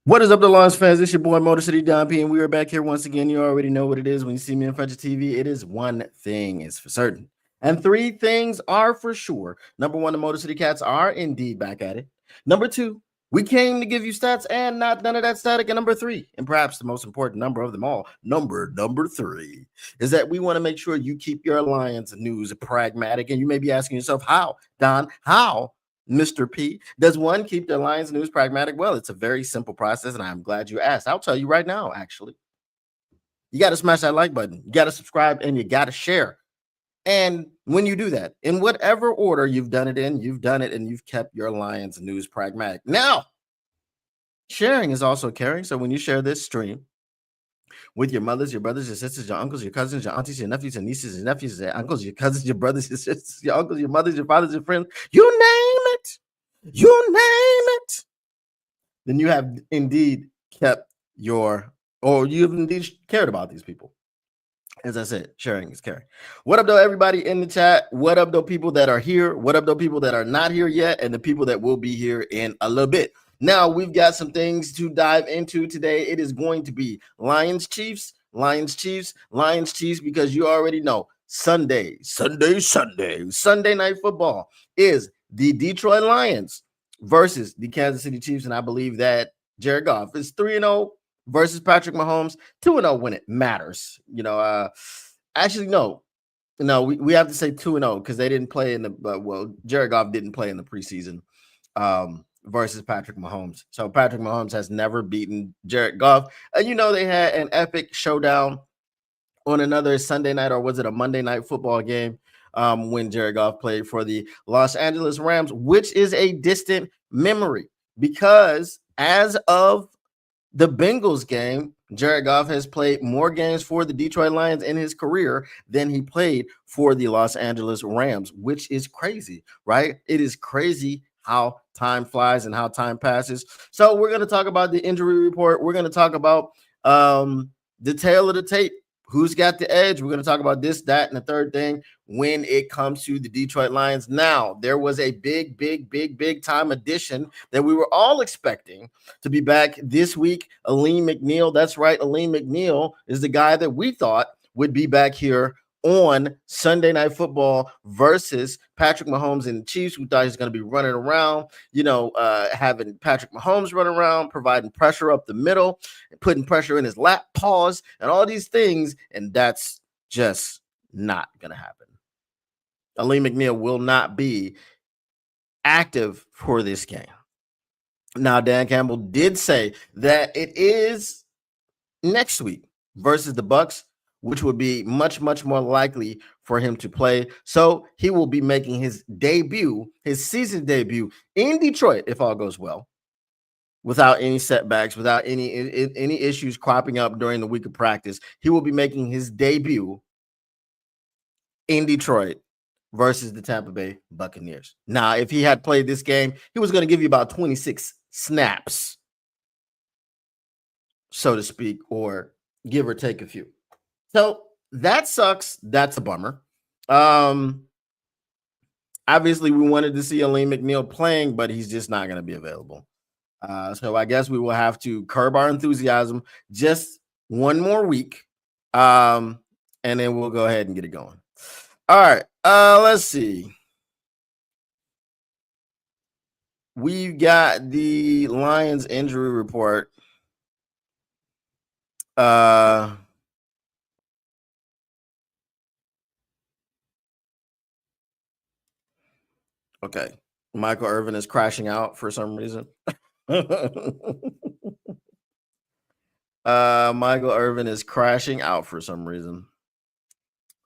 What is up, the Lions fans? It's your boy Motor City Don P, and we are back here once again. You already know what it is when you see me in front of TV. It is one thing is for certain, and three things are for sure. Number one, the Motor City Cats are indeed back at it. Number two, we came to give you stats and not none of that static. And number three, and perhaps the most important number of them all, number three, is that we want to make sure you keep your Lions news pragmatic. And you may be asking yourself, how, Don? How? Mr. P, does one keep their Lions news pragmatic? Well, it's a very simple process, and I'm glad you asked. I'll tell you right now, actually. You got to smash that like button. You got to subscribe, and you got to share. And when you do that, in whatever order you've done it in, you've done it, and you've kept your Lions news pragmatic. Now, sharing is also caring. So when you share this stream with your mothers, your brothers, your sisters, your uncles, your cousins, your aunties, your nephews, your nieces, your nephews, your uncles, your cousins, your brothers, your sisters, your uncles, your mothers, your fathers, your friends, you name it, then you have indeed kept you've indeed cared about these people. As I said, sharing is caring. What up, though, everybody in the chat? What up, though, people that are here? What up, though, people that are not here yet? And the people that will be here in a little bit. Now, we've got some things to dive into today. It is going to be Lions Chiefs, because you already know Sunday night football is the Detroit Lions versus the Kansas City Chiefs. And I believe that Jared Goff is 3-0 versus Patrick Mahomes, 2-0 when it matters. Actually, no, we have to say 2-0 because they didn't play in the Jared Goff didn't play in the preseason versus Patrick Mahomes. So Patrick Mahomes has never beaten Jared Goff. And they had an epic showdown on another Sunday night, or was it a Monday night football game when Jared Goff played for the Los Angeles Rams, which is a distant memory because as of the Bengals game, Jared Goff has played more games for the Detroit Lions in his career than he played for the Los Angeles Rams, which is crazy, right? It is crazy how time flies and how time passes. So we're going to talk about the injury report. We're going to talk about the tail of the tape. Who's got the edge? We're going to talk about this, that, and the third thing when it comes to the Detroit Lions. Now, there was a big time addition that we were all expecting to be back this week. Aleem McNeil. That's right. Aleem McNeil is the guy that we thought would be back here on Sunday Night Football versus Patrick Mahomes and the Chiefs. We thought he was going to be running around, having Patrick Mahomes run around, providing pressure up the middle, putting pressure in his lap paws, and all these things. And that's just not going to happen. Aleem McNeil will not be active for this game. Now, Dan Campbell did say that it is next week versus the Bucs, which would be much more likely for him to play. So he will be making his season debut in Detroit, if all goes well, without any setbacks, without any issues cropping up during the week of practice. He will be making his debut in Detroit versus the Tampa Bay Buccaneers. Now, if he had played this game, he was going to give you about 26 snaps, so to speak, or give or take a few. So that sucks. That's a bummer. Obviously, we wanted to see Aleem McNeil playing, but he's just not going to be available. So I guess we will have to curb our enthusiasm just one more week, and then we'll go ahead and get it going. All right, let's see. We've got the Lions injury report. Okay, Michael Irvin is crashing out for some reason. Michael Irvin is crashing out for some reason.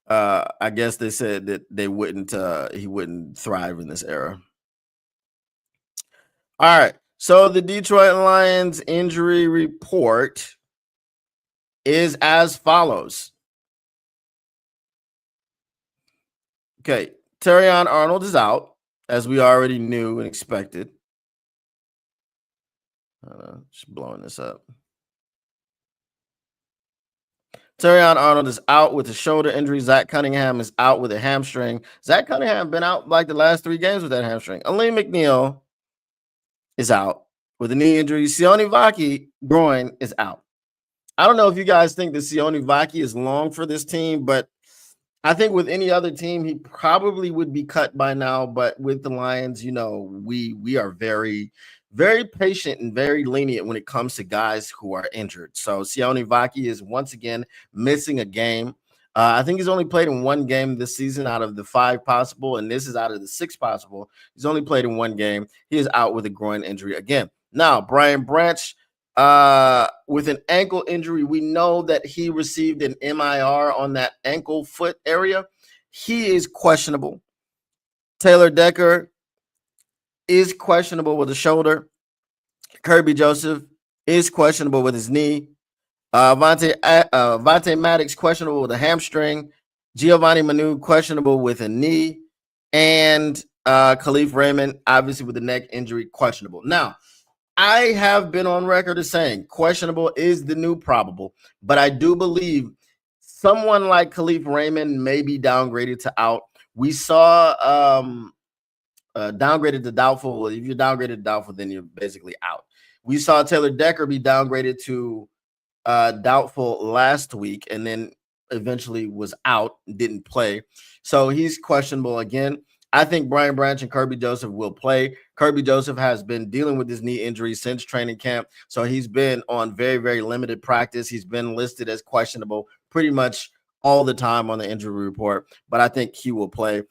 I guess they said that he wouldn't thrive in this era. All right, so the Detroit Lions injury report is as follows. Okay, Terrion Arnold is out, as we already knew and expected. Just blowing this up. Terrion Arnold is out with a shoulder injury. Zach Cunningham is out with a hamstring. Zach Cunningham been out like the last 3 games with that hamstring. Aleem McNeil is out with a knee injury. Sione Vaki groin is out. I don't know if you guys think that Sione Vaki is long for this team, but I think with any other team, he probably would be cut by now. But with the Lions, we are very, very patient and very lenient when it comes to guys who are injured. So Sione Vaki is once again missing a game. I think he's only played in one game this season out of the 5 possible, and this is out of the 6 possible. He's only played in one game. He is out with a groin injury again. Now, Brian Branch, with an ankle injury, we know that he received an MIR on that ankle foot area. He is questionable. Taylor Decker is questionable with the shoulder. Kirby Joseph is questionable with his knee. Vontae Maddox questionable with a hamstring. Giovanni Manu questionable with a knee. And Khalif Raymond, obviously with the neck injury, questionable. Now, I have been on record as saying questionable is the new probable, but I do believe someone like Khalif Raymond may be downgraded to out. We saw downgraded to doubtful. If you're downgraded to doubtful, then you're basically out. We saw Taylor Decker be downgraded to doubtful last week and then eventually was out, didn't play. So he's questionable again. I think Brian Branch and Kirby Joseph will play. Kirby Joseph has been dealing with his knee injury since training camp, so he's been on very, very limited practice. He's been listed as questionable pretty much all the time on the injury report, but I think he will play.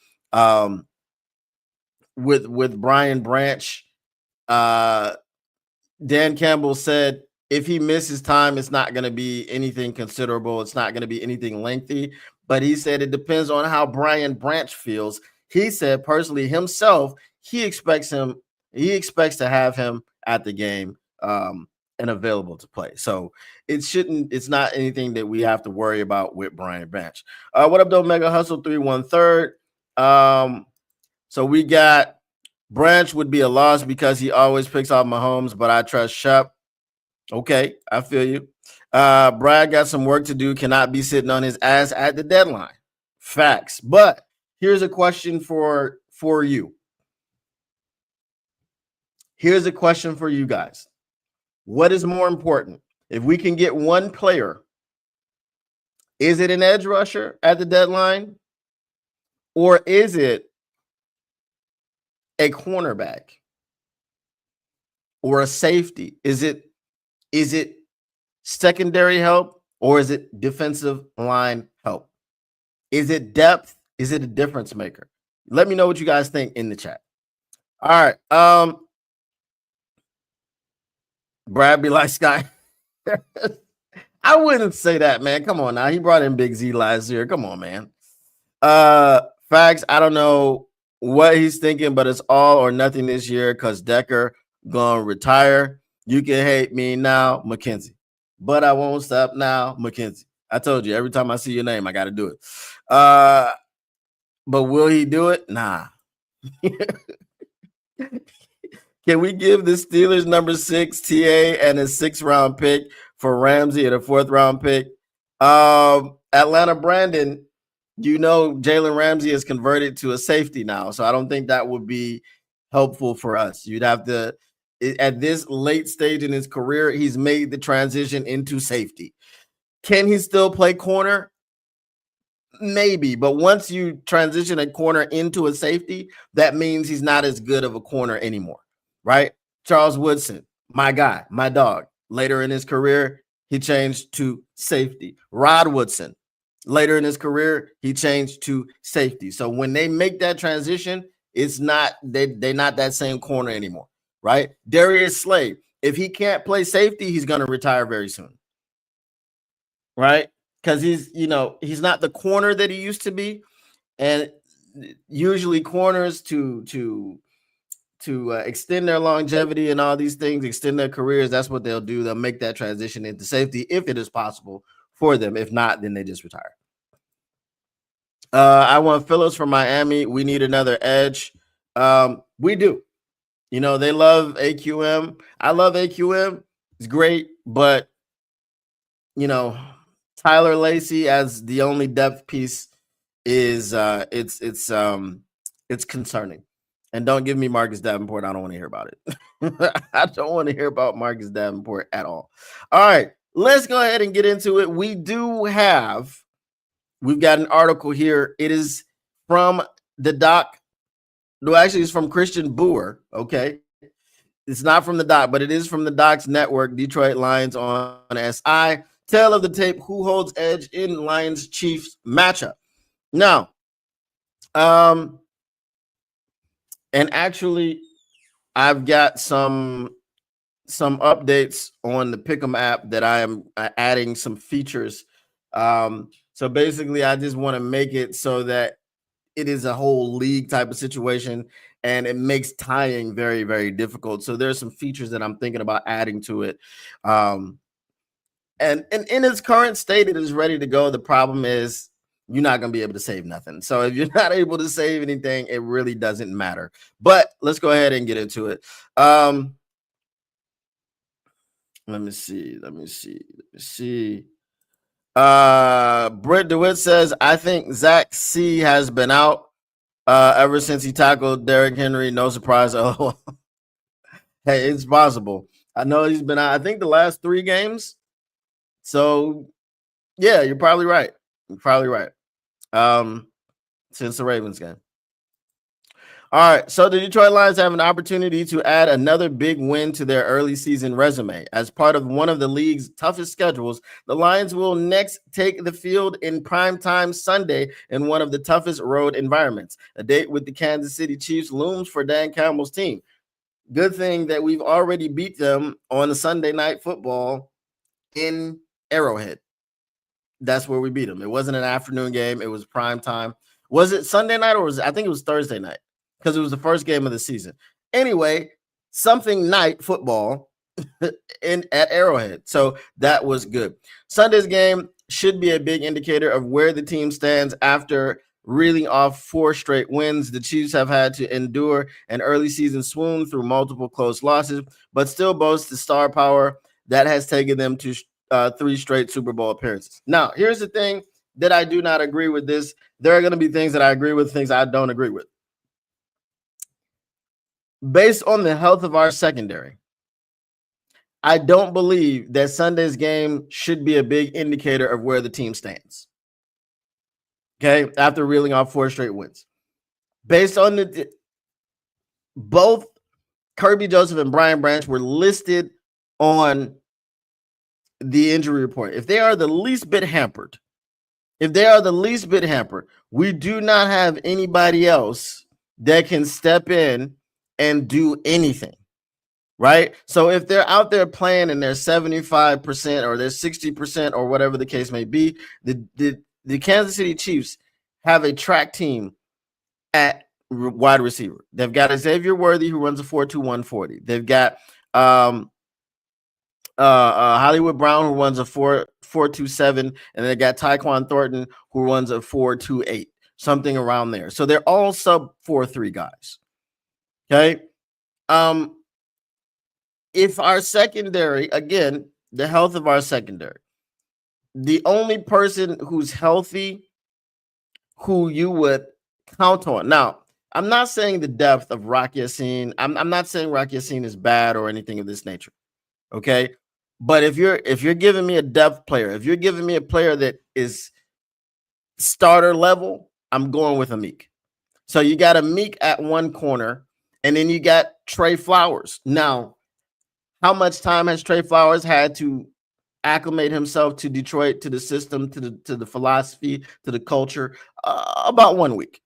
With Brian Branch, Dan Campbell said if he misses time, it's not going to be anything considerable. It's not going to be anything lengthy, but he said it depends on how Brian Branch feels. He said personally himself, he expects to have him at the game and available to play. So it's not anything that we have to worry about with Brian Branch. What up, though? Mega Hustle 313. So we got Branch would be a loss because he always picks off Mahomes, but I trust Shep. Okay, I feel you. Brad got some work to do, cannot be sitting on his ass at the deadline. Facts. But here's a question for you. Here's a question for you guys. What is more important? If we can get one player, is it an edge rusher at the deadline? Or is it a cornerback? Or a safety? Is it secondary help or is it defensive line help? Is it depth? Is it a difference maker? Let me know what you guys think in the chat. All right. Brad be like Sky. I wouldn't say that, man. Come on now. He brought in Big Z last year. Come on, man. Facts. I don't know what he's thinking, but it's all or nothing this year because Decker gonna retire. You can hate me now, Mackenzie, but I won't stop now, Mackenzie. I told you every time I see your name, I got to do it. But will he do it? Nah. Can we give the Steelers number 6 TA and a 6th round pick for Ramsey and a 4th round pick? Atlanta Brandon, Jalen Ramsey is converted to a safety now, so I don't think that would be helpful for us. You'd have to, at this late stage in his career, he's made the transition into safety. Can he still play corner? Maybe, but once you transition a corner into a safety, that means he's not as good of a corner anymore, right? Charles Woodson, my guy, my dog. Later in his career, he changed to safety. Rod Woodson, later in his career, he changed to safety. So when they make that transition, it's not they're not that same corner anymore, right? Darius Slay, if he can't play safety, he's going to retire very soon, right? Because he's not the corner that he used to be, and usually corners to extend their longevity and all these things, extend their careers, that's what they'll do. They'll make that transition into safety if it is possible for them. If not, then they just retire. I want Phillips from Miami. We need another edge. We do. They love AQM. I love AQM. It's great, but Tyler Lacey as the only depth piece is it's concerning. And don't give me Marcus Davenport. I don't want to hear about it. I don't want to hear about Marcus Davenport at all. All right, let's go ahead and get into it. We've got an article here. It is from the doc. No, actually, it's from Christian Boer. Okay. It's not from the doc, but it is from the Doc's network, Detroit Lions on SI. Tale of the tape, who holds edge in Lions Chiefs matchup. Now, and actually, I've got some updates on the Pick'em app that I am adding some features. So basically, I just want to make it so that it is a whole league type of situation, and it makes tying very, very difficult. So there's some features that I'm thinking about adding to it. And in its current state, it is ready to go. The problem is you're not going to be able to save nothing. So if you're not able to save anything, it really doesn't matter. But let's go ahead and get into it. Let me see. Britt DeWitt says, I think Zach C has been out ever since he tackled Derrick Henry. No surprise. Oh, hey, it's possible. I know he's been out, I think, the last 3 games. So yeah, you're probably right. Since the Ravens game. All right, so the Detroit Lions have an opportunity to add another big win to their early season resume. As part of one of the league's toughest schedules, the Lions will next take the field in primetime Sunday in one of the toughest road environments. A date with the Kansas City Chiefs looms for Dan Campbell's team. Good thing that we've already beat them on the Sunday Night Football in Arrowhead. That's where we beat them. It wasn't an afternoon game. It was primetime. Was it Sunday night or I think it was Thursday night? Because it was the first game of the season. Anyway, something night football at Arrowhead. So that was good. Sunday's game should be a big indicator of where the team stands after reeling off 4 straight wins. The Chiefs have had to endure an early season swoon through multiple close losses, but still boast the star power that has taken them to 3 straight Super Bowl appearances. Now, here's the thing that I do not agree with this. There are going to be things that I agree with, things I don't agree with. Based on the health of our secondary, I don't believe that Sunday's game should be a big indicator of where the team stands. Okay, after reeling off 4 straight wins. Based on both Kirby Joseph and Brian Branch were listed on the injury report. If they are the least bit hampered, we do not have anybody else that can step in and do anything, right? So if they're out there playing and they're 75% or they're 60% or whatever the case may be, the Kansas City Chiefs have a track team at wide receiver. They've got Xavier Worthy, who runs a 4.21 40. They've got Hollywood Brown, who runs a 4.27, and they got Tyquan Thornton, who runs a 4.28, something around there. So they're all sub 4.3 guys. Okay. If our secondary, again, the health of our secondary, the only person who's healthy who you would count on. Now, I'm not saying the depth of Rock Yassin. I'm not saying Rock Yassin is bad or anything of this nature. Okay. But if you're giving me a depth player, if you're giving me a player that is starter level, I'm going with Amik. So you got Amik at one corner, and then you got Trey Flowers. Now, how much time has Trey Flowers had to acclimate himself to Detroit, to the system, to the philosophy, to the culture? About 1 week.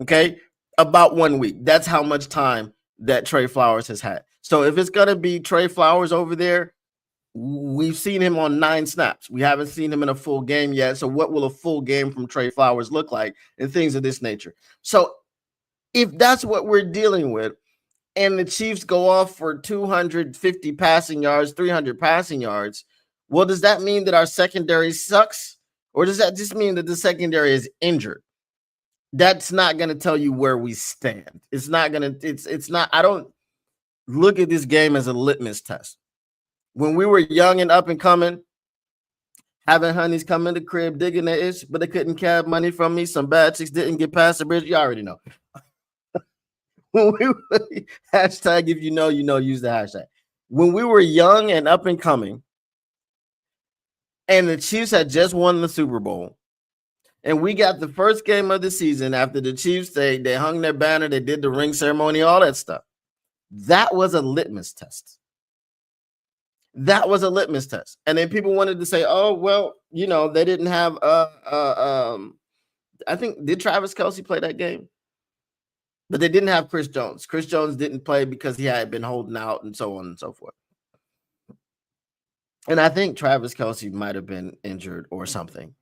Okay, about 1 week. That's how much time that Trey Flowers has had. So if it's gonna be Trey Flowers over there, we've seen him on 9 snaps. We haven't seen him in a full game yet. So what will a full game from Trey Flowers look like, and things of this nature? So if that's what we're dealing with, and the Chiefs go off for 250 passing yards, 300 passing yards, well, does that mean that our secondary sucks? Or does that just mean that the secondary is injured? That's not going to tell you where we stand. It's not going to, it's not, I don't look at this game as a litmus test. When we were young and up and coming, having honeys come in the crib, digging their ish, but they couldn't cab money from me. Some bad chicks didn't get past the bridge. You already know. Hashtag if you know, use the hashtag. When we were young and up and coming, and the Chiefs had just won the Super Bowl, and we got the first game of the season after the Chiefs, they hung their banner, they did the ring ceremony, all that stuff. That was a litmus test. That was a litmus test. And then people wanted to say, oh, well, they didn't have I think, did Travis Kelce play that game? But they didn't have Chris Jones. Chris Jones didn't play because he had been holding out and so on and so forth. And I think Travis Kelce might have been injured or something.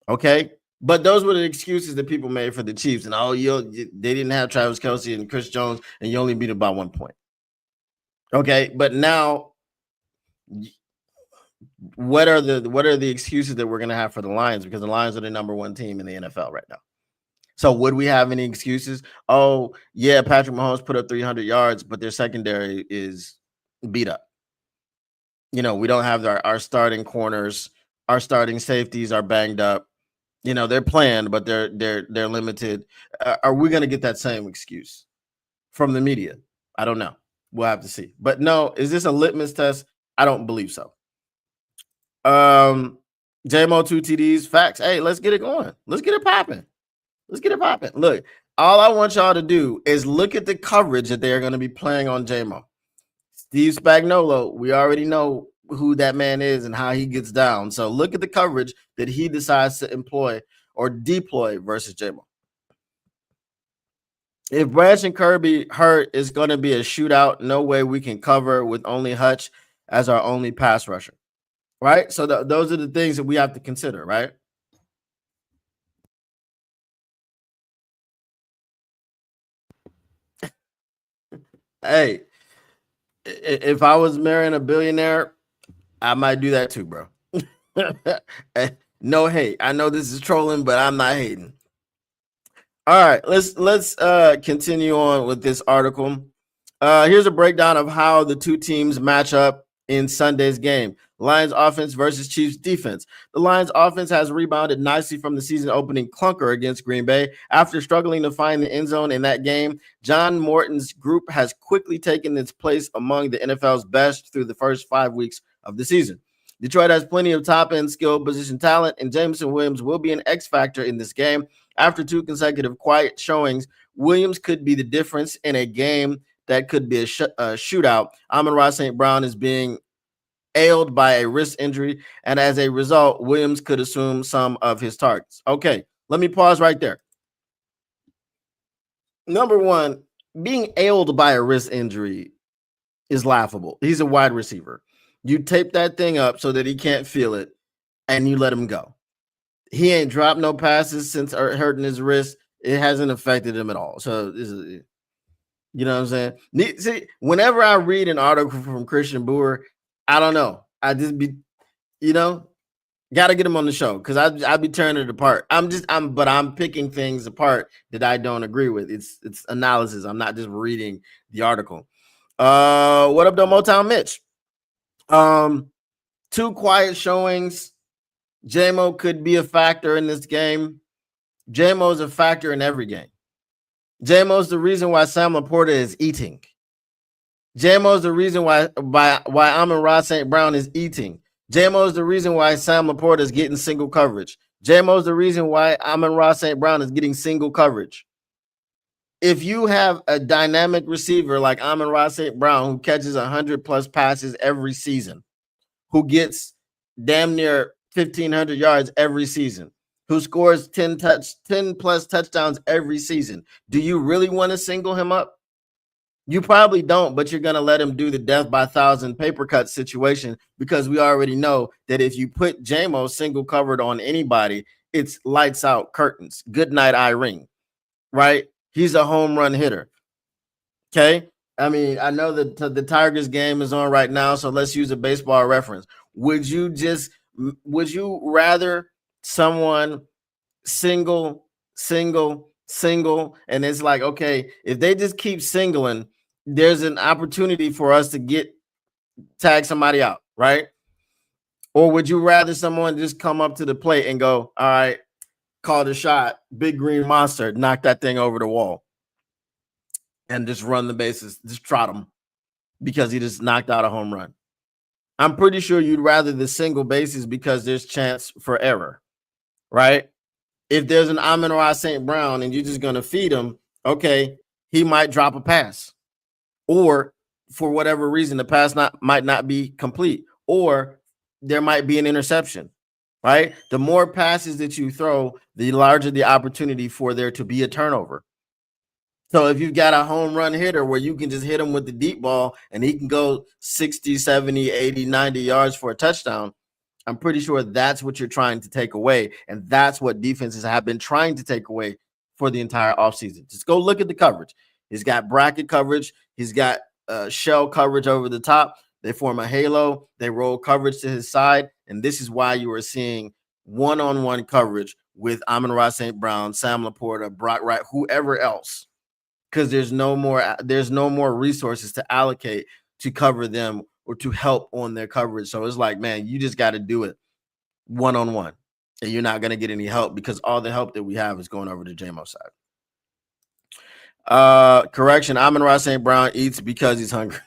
Okay. But those were the excuses that people made for the Chiefs. And they didn't have Travis Kelce and Chris Jones, and you only beat them by 1 point. Okay. But now, what are the excuses that we're going to have for the Lions? Because the Lions are the number 1 team in the NFL right now. So would we have any excuses? Oh, yeah, Patrick Mahomes put up 300 yards, but their secondary is beat up. We don't have our starting corners, our starting safeties are banged up. They're playing, but they're limited. Are we going to get that same excuse from the media? I don't know. We'll have to see. But no, is this a litmus test? I don't believe so. JMO 2 TDs, facts. Hey, let's get it going. Let's get it popping. Look, all I want y'all to do is look at the coverage that they're going to be playing on JMO. Steve Spagnuolo, we already know who that man is and how he gets down. So look at the coverage that he decides to employ or deploy versus JMO. If Branch and Kirby hurt, it's going to be a shootout. No way we can cover with only Hutch as our only pass rusher. Right? So those are the things that we have to consider, right? Hey, if I was marrying a billionaire, I might do that too, bro. No hate. I know this is trolling, but I'm not hating. All right, let's continue on with this article. Here's a breakdown of how the two teams match up in Sunday's game. Lions offense versus Chiefs defense. The Lions offense has rebounded nicely from the season opening clunker against Green Bay. After struggling to find the end zone in that game, John Morton's group has quickly taken its place among the NFL's best through the first 5 weeks of the season. Detroit has plenty of top-end skill position talent, and Jameson Williams will be an X factor in this game. After 2 consecutive quiet showings, Williams could be the difference in a game that could be a shootout. Amon-Ra St. Brown is being ailed by a wrist injury, and as a result, Williams could assume some of his targets. Okay, let me pause right there. Number one, being ailed by a wrist injury is laughable. He's a wide receiver. You tape that thing up so that he can't feel it, and you let him go. He ain't dropped no passes since hurting his wrist. It hasn't affected him at all. So this is, you know what I'm saying? See, whenever I read an article from Christian Boer, I don't know. I just be, got to get him on the show because I'd be tearing it apart. But I'm picking things apart that I don't agree with. It's analysis. I'm not just reading the article. What up, though, Motown Mitch? 2 quiet showings. JMO could be a factor in this game. JMO is a factor in every game. JMO is the reason why Sam Laporta is eating. JMO is the reason why Amon-Ra St. Brown is eating. JMO is the reason why Sam Laporta is getting single coverage. JMO is the reason why Amon-Ra St. Brown is getting single coverage. If you have a dynamic receiver like Amon-Ra St. Brown who catches 100+ passes every season, who gets damn near 1,500 yards every season, who scores 10+ touchdowns every season, do you really want to single him up? You probably don't, but you're going to let him do the death by 1,000 paper cut situation because we already know that if you put JMO single covered on anybody, it's lights out, curtains. Good night, Irene, right? He's a home run hitter. Okay. I mean, I know that the Tigers game is on right now, so let's use a baseball reference. Would you rather someone single, and it's like, okay, if they just keep singling, there's an opportunity for us to tag somebody out, right? Or would you rather someone just come up to the plate and go, all right, call the shot, big green monster, knock that thing over the wall? and just run the bases, just trot him because he just knocked out a home run. I'm pretty sure you'd rather the single bases because there's chance for error, right? If there's an Amon-Ra St. Brown and you're just going to feed him, okay, he might drop a pass, or for whatever reason, the pass might not be complete, or there might be an interception, right? The more passes that you throw, the larger the opportunity for there to be a turnover. So if you've got a home run hitter where you can just hit him with the deep ball and he can go 60, 70, 80, 90 yards for a touchdown, I'm pretty sure that's what you're trying to take away. And that's what defenses have been trying to take away for the entire offseason. Just go look at the coverage. He's got bracket coverage. He's got shell coverage over the top. They form a halo. They roll coverage to his side. And this is why you are seeing one-on-one coverage with Amon-Ra St. Brown, Sam Laporta, Brock Wright, whoever else, because there's no more resources to allocate to cover them or to help on their coverage. So it's like, man, you just got to do it one-on-one, and you're not going to get any help because all the help that we have is going over to JMO's side. Correction, Amon-Ra St. Brown eats because he's hungry.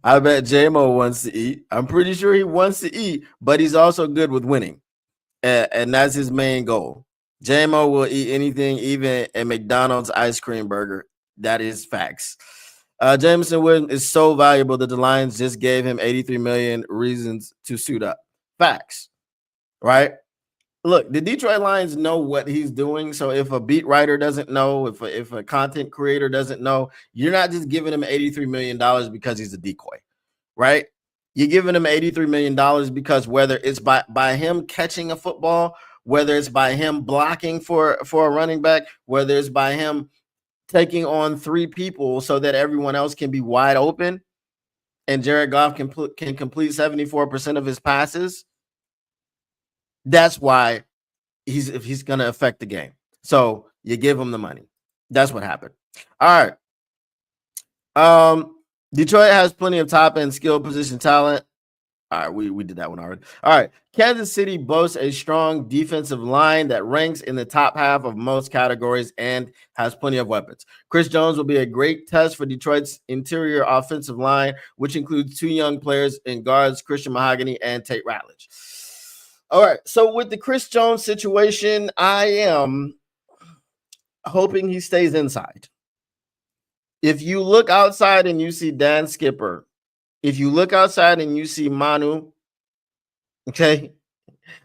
I bet JMO wants to eat. I'm pretty sure he wants to eat, but he's also good with winning, and that's his main goal. JMO will eat anything, even a McDonald's ice cream burger. That is facts. Jameson Williams is so valuable that the Lions just gave him $83 million reasons to suit up. Facts, right? Look, the Detroit Lions know what he's doing. So if a beat writer doesn't know, if a content creator doesn't know, you're not just giving him $83 million because he's a decoy, right? You're giving him $83 million because whether it's by him catching a football, whether it's by him blocking for a running back, whether it's by him taking on three people so that everyone else can be wide open and Jared Goff can complete 74% of his passes, that's why he's going to affect the game. So you give him the money. That's what happened. All right. Detroit has plenty of top-end skill position talent. All right, we did that one already. All right. Kansas City boasts a strong defensive line that ranks in the top half of most categories and has plenty of weapons. Chris Jones will be a great test for Detroit's interior offensive line, which includes two young players in guards, Christian Mahogany and Tate Ratledge. All right, so with the Chris Jones situation, I am hoping he stays inside. If you look outside and you see Dan Skipper, if you look outside and you see Manu, okay,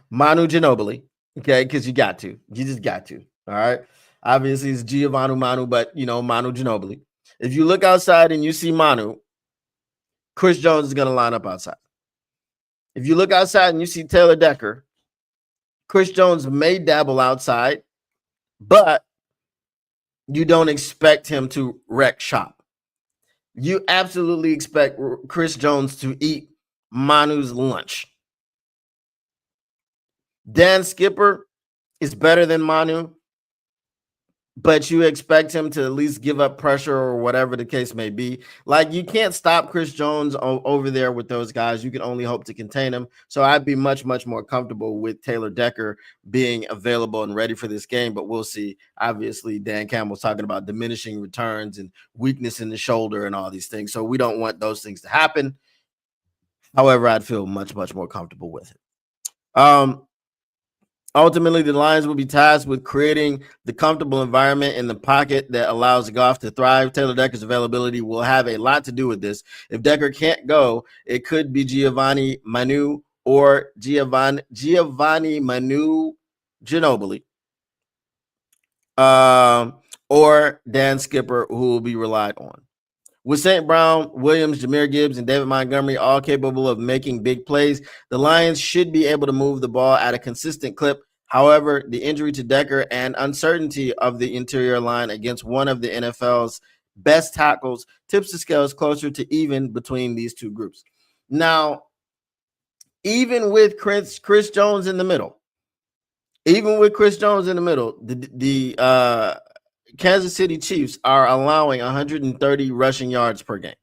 Manu Ginobili, okay, because you just got to, all right. Obviously, it's Giovanni Manu, but Manu Ginobili. If you look outside and you see Manu, Chris Jones is going to line up outside. If you look outside and you see Taylor Decker, Chris Jones may dabble outside, but you don't expect him to wreck shop. You absolutely expect Chris Jones to eat Manu's lunch. Dan Skipper is better than Manu, but you expect him to at least give up pressure or whatever the case may be. Like, you can't stop Chris Jones over there with those guys. You can only hope to contain him. So I'd be much, much more comfortable with Taylor Decker being available and ready for this game, but we'll see. Obviously, Dan Campbell's talking about diminishing returns and weakness in the shoulder and all these things. So we don't want those things to happen. However, I'd feel much, much more comfortable with it. Ultimately, the Lions will be tasked with creating the comfortable environment in the pocket that allows Goff to thrive. Taylor Decker's availability will have a lot to do with this. If Decker can't go, it could be Giovanni Manu or Giovanni Manu Ginobili, or Dan Skipper, who will be relied on. With St. Brown, Williams, Jahmyr Gibbs, and David Montgomery all capable of making big plays, the Lions should be able to move the ball at a consistent clip. However, the injury to Decker and uncertainty of the interior line against one of the NFL's best tackles tips the scales closer to even between these two groups. Now, even with Chris Jones in the middle, the Kansas City Chiefs are allowing 130 rushing yards per game.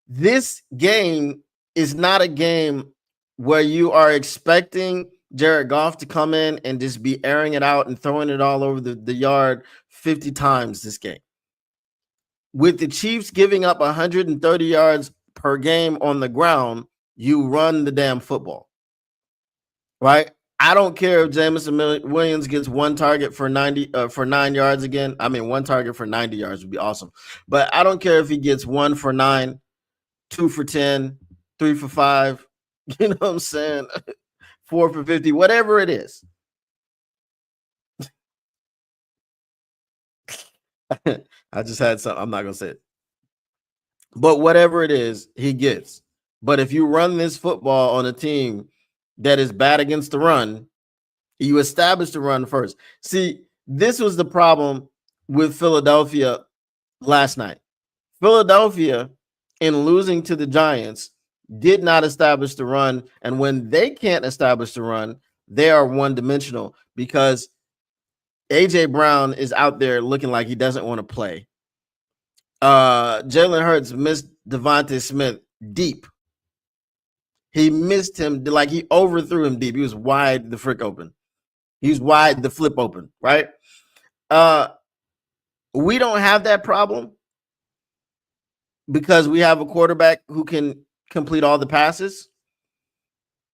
This game is not a game where you are expecting Jared Goff to come in and just be airing it out and throwing it all over the yard 50 times this game. With the Chiefs giving up 130 yards per game on the ground, you run the damn football, right? I don't care if Jameson Williams gets one target for 9 yards again. I mean, one target for 90 yards would be awesome. But I don't care if he gets 1 for 9, 2 for 10, 3 for 5. You know what I'm saying? 4 for 50, whatever it is. I just had something. I'm not going to say it. But whatever it is, he gets. But if you run this football on a team that is bad against the run, you establish the run first. See, this was the problem with Philadelphia last night. Philadelphia, in losing to the Giants, did not establish the run. And when they can't establish the run, they are one-dimensional because A.J. Brown is out there looking like he doesn't want to play. Jalen Hurts missed Devontae Smith deep. He missed him, like he overthrew him deep. He was wide the frick open. He's wide the flip open, right? We don't have that problem because we have a quarterback who can complete all the passes.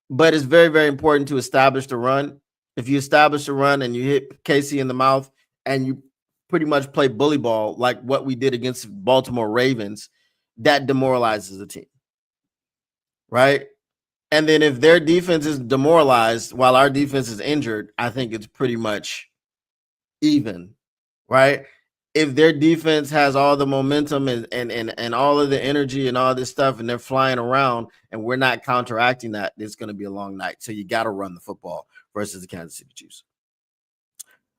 But it's very, very important to establish the run. If you establish the run and you hit Casey in the mouth and you pretty much play bully ball like what we did against Baltimore Ravens, that demoralizes the team, right? And then if their defense is demoralized while our defense is injured, I think it's pretty much even, right? If their defense has all the momentum and all of the energy and all this stuff and they're flying around and we're not counteracting that, it's going to be a long night. So you got to run the football versus the Kansas City Chiefs.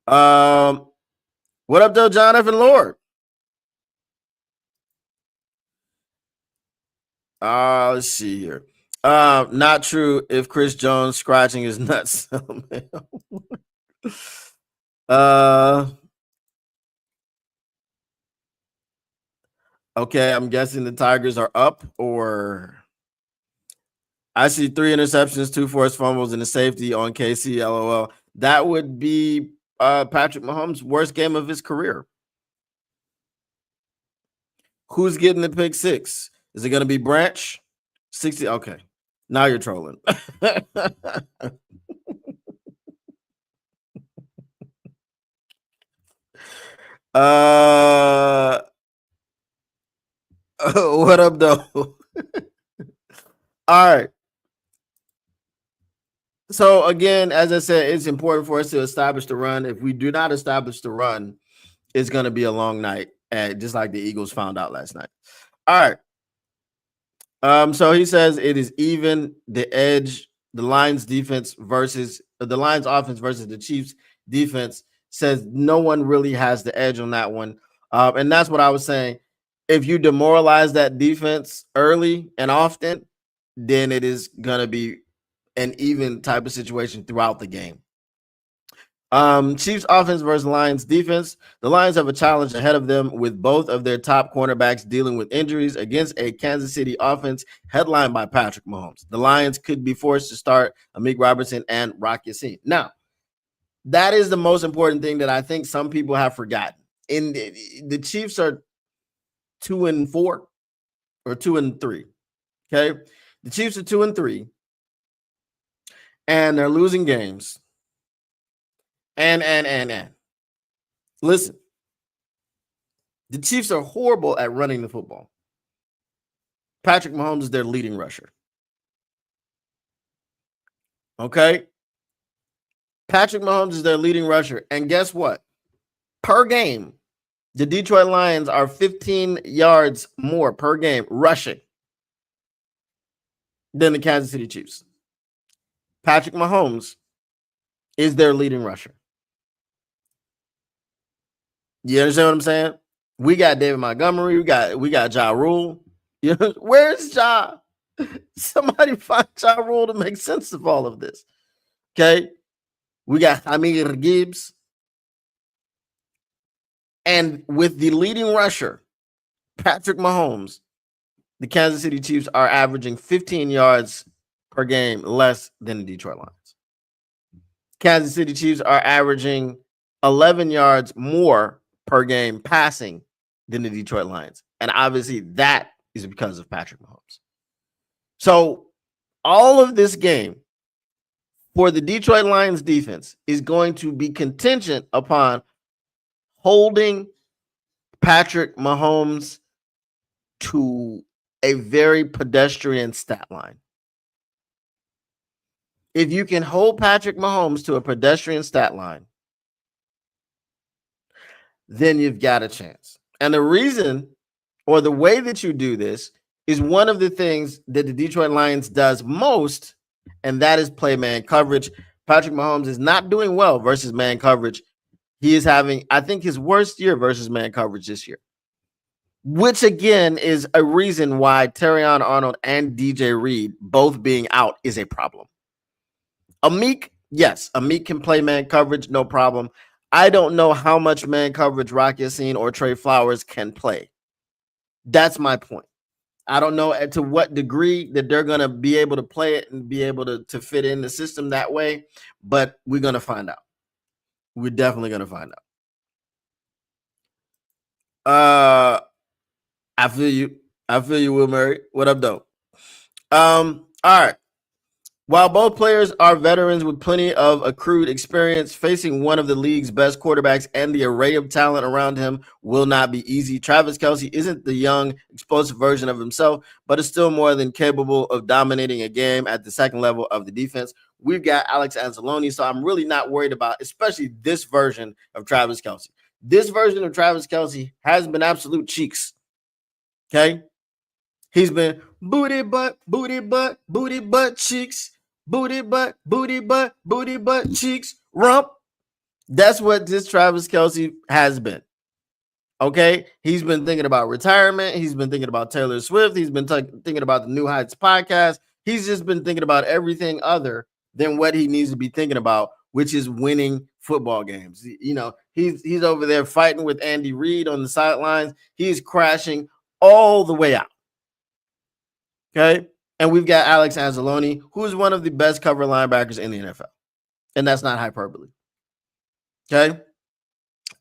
What up, though, Jonathan Lord? Let's see here. Not true if Chris Jones scratching his nuts. Okay, I'm guessing the Tigers are up, or I see 3 interceptions, 2 forced fumbles, and a safety on KC. LOL. That would be Patrick Mahomes' worst game of his career. Who's getting the pick 6? Is it going to be Branch? 60. Okay, now you're trolling. What up, though? All right. So again, as I said, it's important for us to establish the run. If we do not establish the run, it's going to be a long night, just like the Eagles found out last night. All right. So he says it is even. The edge, the Lions defense versus the Lions offense versus the Chiefs defense, says no one really has the edge on that one. And that's what I was saying. If you demoralize that defense early and often, then it is going to be an even type of situation throughout the game. Chiefs offense versus Lions defense. The Lions have a challenge ahead of them with both of their top cornerbacks dealing with injuries against a Kansas City offense headlined by Patrick Mahomes. The Lions could be forced to start Amik Robertson and Rock Ya-Sin. Now, that is the most important thing that I think some people have forgotten. The Chiefs are 2-4 or 2-3. Okay, the Chiefs are 2-3, and they're losing games. And listen, the Chiefs are horrible at running the football. Patrick Mahomes is their leading rusher. Okay, Patrick Mahomes is their leading rusher, and guess what? Per game, the Detroit Lions are 15 yards more per game rushing than the Kansas City Chiefs. Patrick Mahomes is their leading rusher. You understand what I'm saying? We got David Montgomery. We got Ja Rule. You know, where's Ja? Somebody find Ja Rule to make sense of all of this. Okay. We got Amir Gibbs. And with the leading rusher, Patrick Mahomes, the Kansas City Chiefs are averaging 15 yards per game less than the Detroit Lions. Kansas City Chiefs are averaging 11 yards more per game passing than the Detroit Lions. And obviously that is because of Patrick Mahomes. So all of this game for the Detroit Lions defense is going to be contingent upon holding Patrick Mahomes to a very pedestrian stat line. If you can hold Patrick Mahomes to a pedestrian stat line, then you've got a chance. And the reason or the way that you do this is one of the things that the Detroit Lions does most, and that is play man coverage. Patrick Mahomes is not doing well versus man coverage. He is having, I think, his worst year versus man coverage this year, which again is a reason why Terrion Arnold and DJ Reed both being out is a problem. Amik, yes, Amik can play man coverage, no problem. I don't know how much man coverage Rock Ya-Sin or Trey Flowers can play. That's my point. I don't know to what degree that they're going to be able to play it and be able to fit in the system that way, but we're going to find out. We're definitely going to find out. I feel you. I feel you, Will Murray. What up, though? All right. While both players are veterans with plenty of accrued experience, facing one of the league's best quarterbacks and the array of talent around him will not be easy. Travis Kelce isn't the young, explosive version of himself, but is still more than capable of dominating a game at the second level of the defense. We've got Alex Anzalone, so I'm really not worried about, especially this version of Travis Kelce. This version of Travis Kelce has been absolute cheeks. Okay? He's been booty butt, cheeks. Booty butt, cheeks, rump. That's what this Travis Kelce has been. Okay? He's been thinking about retirement. He's been thinking about Taylor Swift. He's been thinking about the New Heights podcast. He's just been thinking about everything other than what he needs to be thinking about, which is winning football games. You know, he's over there fighting with Andy Reid on the sidelines. He's crashing all the way out. Okay? And we've got Alex Anzalone, who is one of the best cover linebackers in the NFL. And that's not hyperbole. Okay?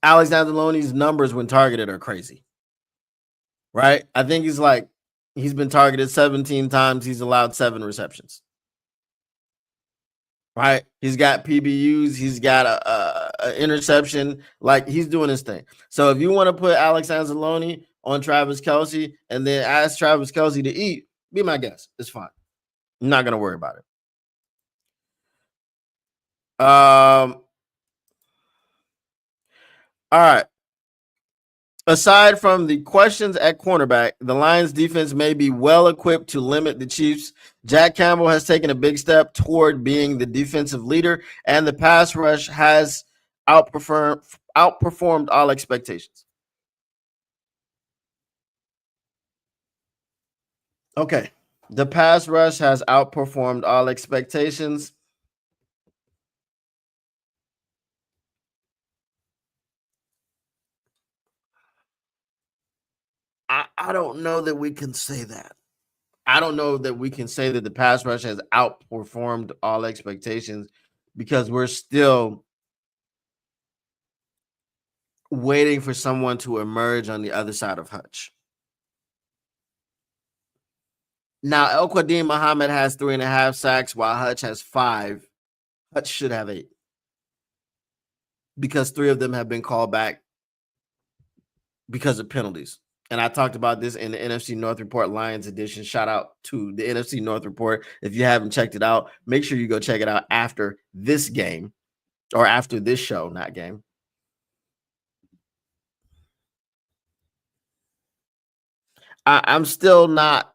Alex Anzalone's numbers when targeted are crazy. Right? I think he's been targeted 17 times. He's allowed 7 receptions. Right? He's got PBUs. He's got a interception. Like, he's doing his thing. So if you want to put Alex Anzalone on Travis Kelce and then ask Travis Kelce to eat, be my guest. It's fine. I'm not going to worry about it. All right. Aside from the questions at cornerback, the Lions defense may be well equipped to limit the Chiefs. Jack Campbell has taken a big step toward being the defensive leader, and the pass rush has outperformed all expectations. Okay. The pass rush has outperformed all expectations. I don't know that we can say that. I don't know that we can say that the pass rush has outperformed all expectations because we're still waiting for someone to emerge on the other side of Hutch. Now, El Qadim Muhammad has 3.5 sacks while Hutch has 5. Hutch should have 8 because 3 of them have been called back because of penalties. And I talked about this in the NFC North Report Lions edition. Shout out to the NFC North Report. If you haven't checked it out, make sure you go check it out after this game or after this show, not game. I'm still not.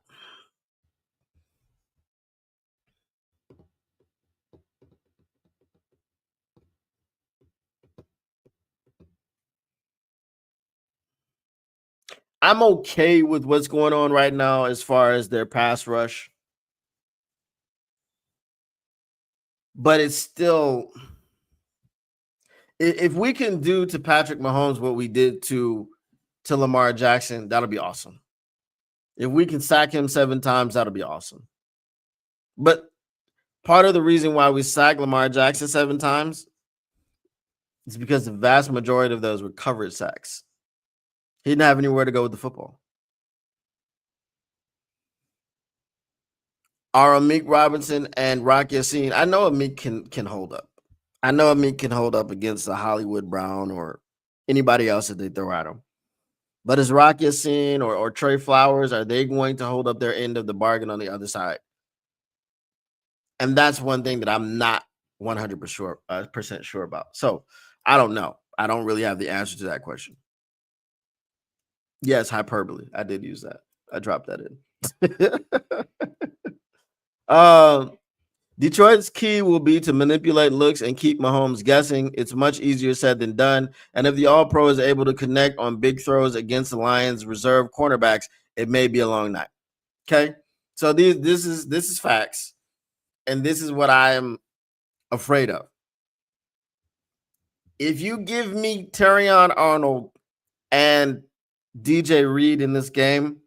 I'm okay with what's going on right now as far as their pass rush. But it's still, if we can do to Patrick Mahomes what we did to Lamar Jackson, that'll be awesome. If we can sack him 7 times, that'll be awesome. But part of the reason why we sacked Lamar Jackson 7 times, It's because the vast majority of those were covered sacks. He didn't have anywhere to go with the football. Are Amik Robinson and Rock Yassin? I know Amik can hold up. I know Amik can hold up against a Hollywood Brown or anybody else that they throw at him. But is Rock Yassin or Trey Flowers, are they going to hold up their end of the bargain on the other side? And that's one thing that I'm not 100% sure about. So I don't know. I don't really have the answer to that question. Yes, hyperbole. I did use that. I dropped that in. Detroit's key will be to manipulate looks and keep Mahomes guessing. It's much easier said than done. And if the All-Pro is able to connect on big throws against the Lions' reserve cornerbacks, it may be a long night. Okay, so this is facts, and this is what I am afraid of. If you give me Terrion Arnold and DJ Reed in this game,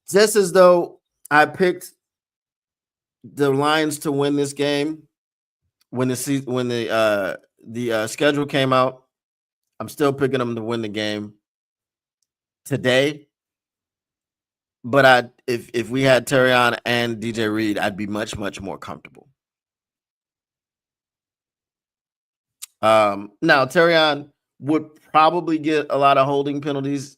just as though I picked the Lions to win this game when the schedule came out, I'm still picking them to win the game today. But if we had Terrion and DJ Reed, I'd be much more comfortable. Now Terrion would probably get a lot of holding penalties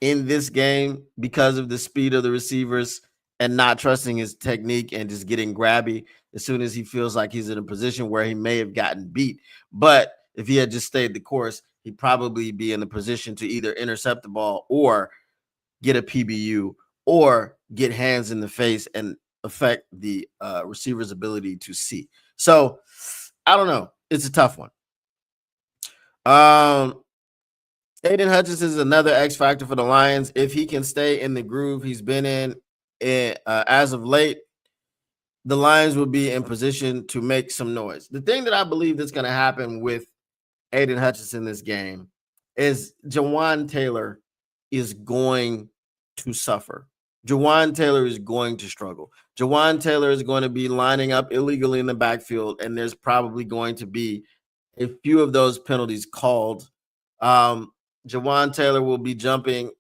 in this game because of the speed of the receivers and not trusting his technique and just getting grabby as soon as he feels like he's in a position where he may have gotten beat. But if he had just stayed the course, he'd probably be in a position to either intercept the ball or get a PBU or get hands in the face and affect the receiver's ability to see. So I don't know. It's a tough one. Aiden Hutchinson is another X factor for the Lions. If he can stay in the groove he's been in as of late, the Lions will be in position to make some noise. The thing that I believe that's going to happen with Aiden Hutchinson this game is Jawan Taylor is going to suffer. Jawan Taylor is going to struggle. Jawan Taylor is going to be lining up illegally in the backfield, and there's probably going to be a few of those penalties called. Jawan Taylor will be jumping,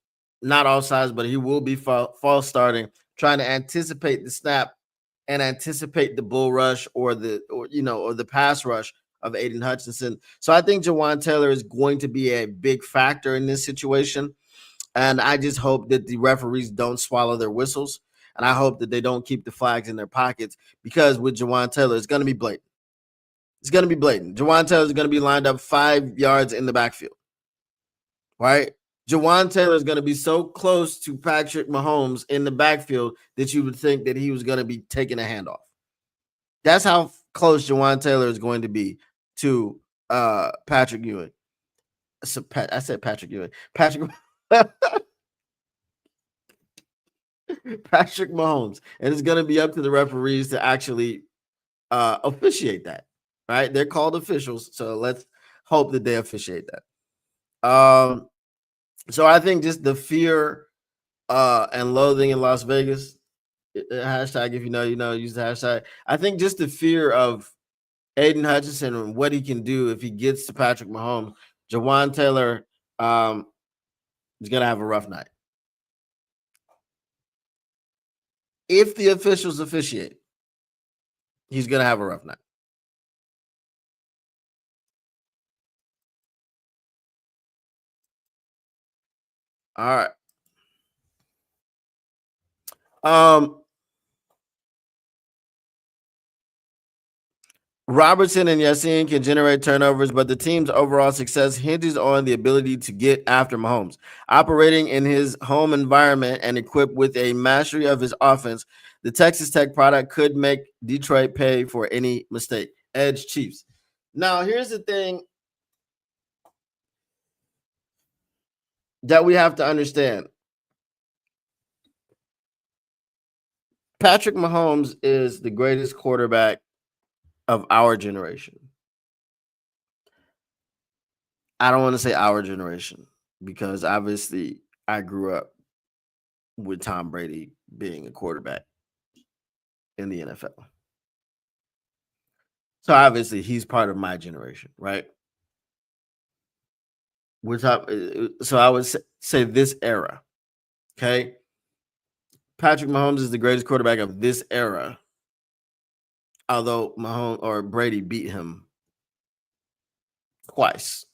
not all sides, but he will be false starting, trying to anticipate the snap and anticipate the bull rush or the pass rush of Aiden Hutchinson. So I think Jawan Taylor is going to be a big factor in this situation. And I just hope that the referees don't swallow their whistles. And I hope that they don't keep the flags in their pockets, because with Jawan Taylor, it's going to be blatant. It's going to be blatant. Jawan Taylor is going to be lined up 5 yards in the backfield. Right? Jawan Taylor is going to be so close to Patrick Mahomes in the backfield that you would think that he was going to be taking a handoff. That's how close Jawan Taylor is going to be to Patrick Ewing. So I said Patrick Ewing. Patrick Mahomes. And it's going to be up to the referees to actually officiate that. Right? They're called officials. So let's hope that they officiate that. So I think just the fear and loathing in Las Vegas, hashtag if you know, use the hashtag. I think just the fear of Aiden Hutchinson and what he can do if he gets to Patrick Mahomes. Jawan Taylor is going to have a rough night. If the officials officiate, he's going to have a rough night. All right. Robertson and Yassin can generate turnovers, but the team's overall success hinges on the ability to get after Mahomes. Operating in his home environment and equipped with a mastery of his offense, the Texas Tech product could make Detroit pay for any mistake. Edge Chiefs. Now, here's the thing that we have to understand. Patrick Mahomes is the greatest quarterback of our generation. I don't want to say our generation because obviously I grew up with Tom Brady being a quarterback in the NFL. So obviously he's part of my generation, right? We're talking. So I would say this era. Okay, Patrick Mahomes is the greatest quarterback of this era. Although Mahomes or Brady beat him twice.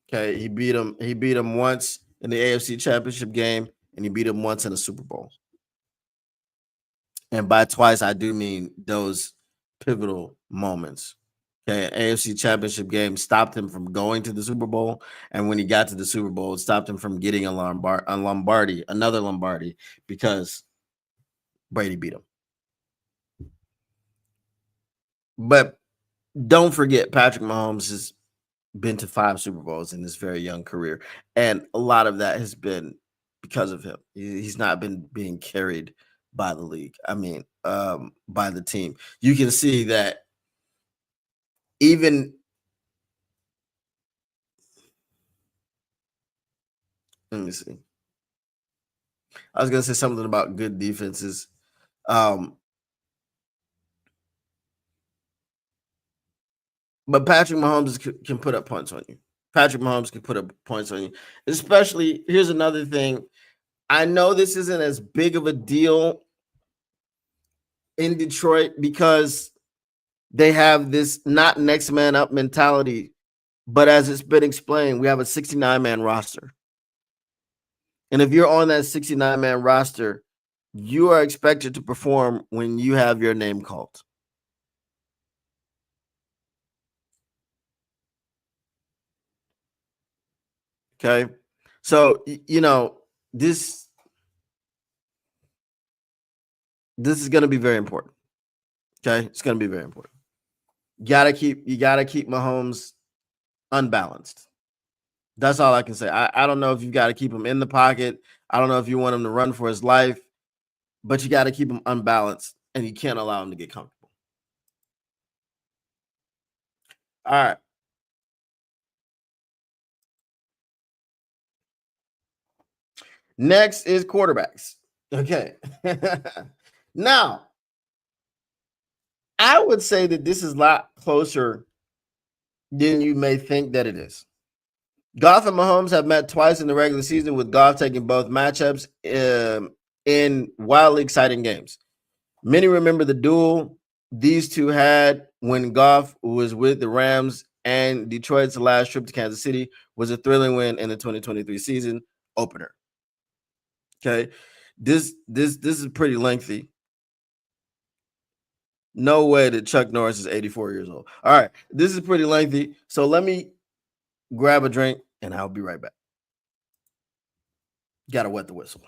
Okay, he beat him. He beat him once in the AFC Championship game, and he beat him once in the Super Bowl. And by twice, I do mean those pivotal moments. Okay, an AFC Championship game stopped him from going to the Super Bowl, and when he got to the Super Bowl, it stopped him from getting another Lombardi, because Brady beat him. But don't forget, Patrick Mahomes has been to 5 Super Bowls in his very young career, and a lot of that has been because of him. He's not been being carried by the league. I mean, by the team. You can see that even. Let me see. I was gonna say something about good defenses. Um, but Patrick Mahomes can put up points on you. Patrick Mahomes can put up points on you. Especially, here's another thing. I know this isn't as big of a deal in Detroit because they have this not next man up mentality, but as it's been explained, we have a 69-man roster. And if you're on that 69-man roster, you are expected to perform when you have your name called. Okay. So, this this is going to be very important. Okay. It's going to be very important. You gotta keep Mahomes unbalanced. That's all I can say. I don't know if you got to keep him in the pocket. I don't know if you want him to run for his life, but you got to keep him unbalanced, and you can't allow him to get comfortable. All right. Next is quarterbacks. Okay. Now, I would say that this is a lot closer than you may think that it is. Goff and Mahomes have met twice in the regular season, with Goff taking both matchups in wildly exciting games. Many remember the duel these two had when Goff was with the Rams, and Detroit's last trip to Kansas City was a thrilling win in the 2023 season opener. Okay. This is pretty lengthy. No way that Chuck Norris is 84 years old. All right. This is pretty lengthy. So let me grab a drink and I'll be right back. Gotta wet the whistle.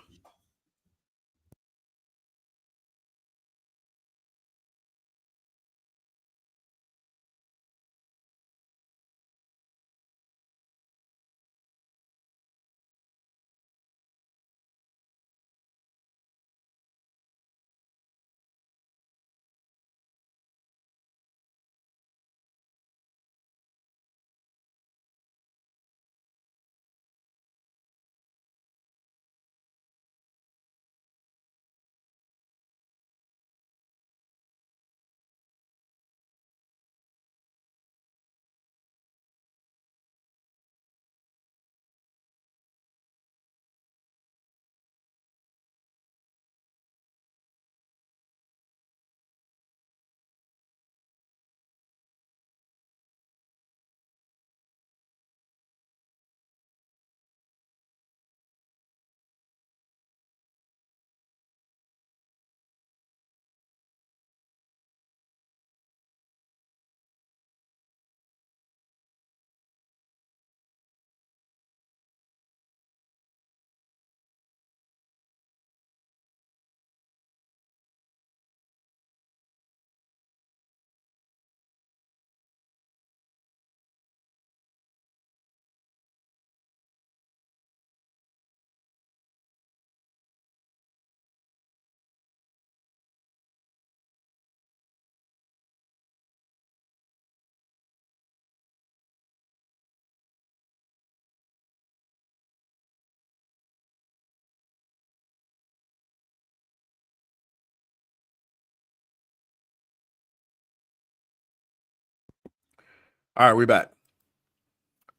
All right, we back.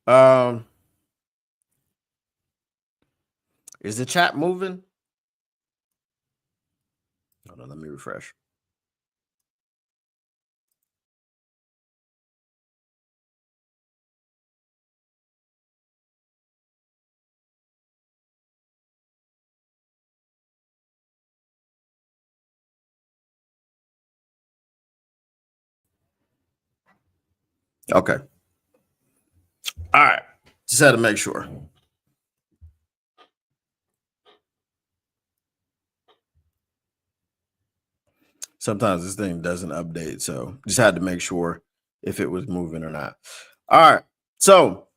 Um, is the chat moving? Hold on, let me refresh. Okay. All right. Just had to make sure. Sometimes this thing doesn't update, so just had to make sure if it was moving or not. All right. So,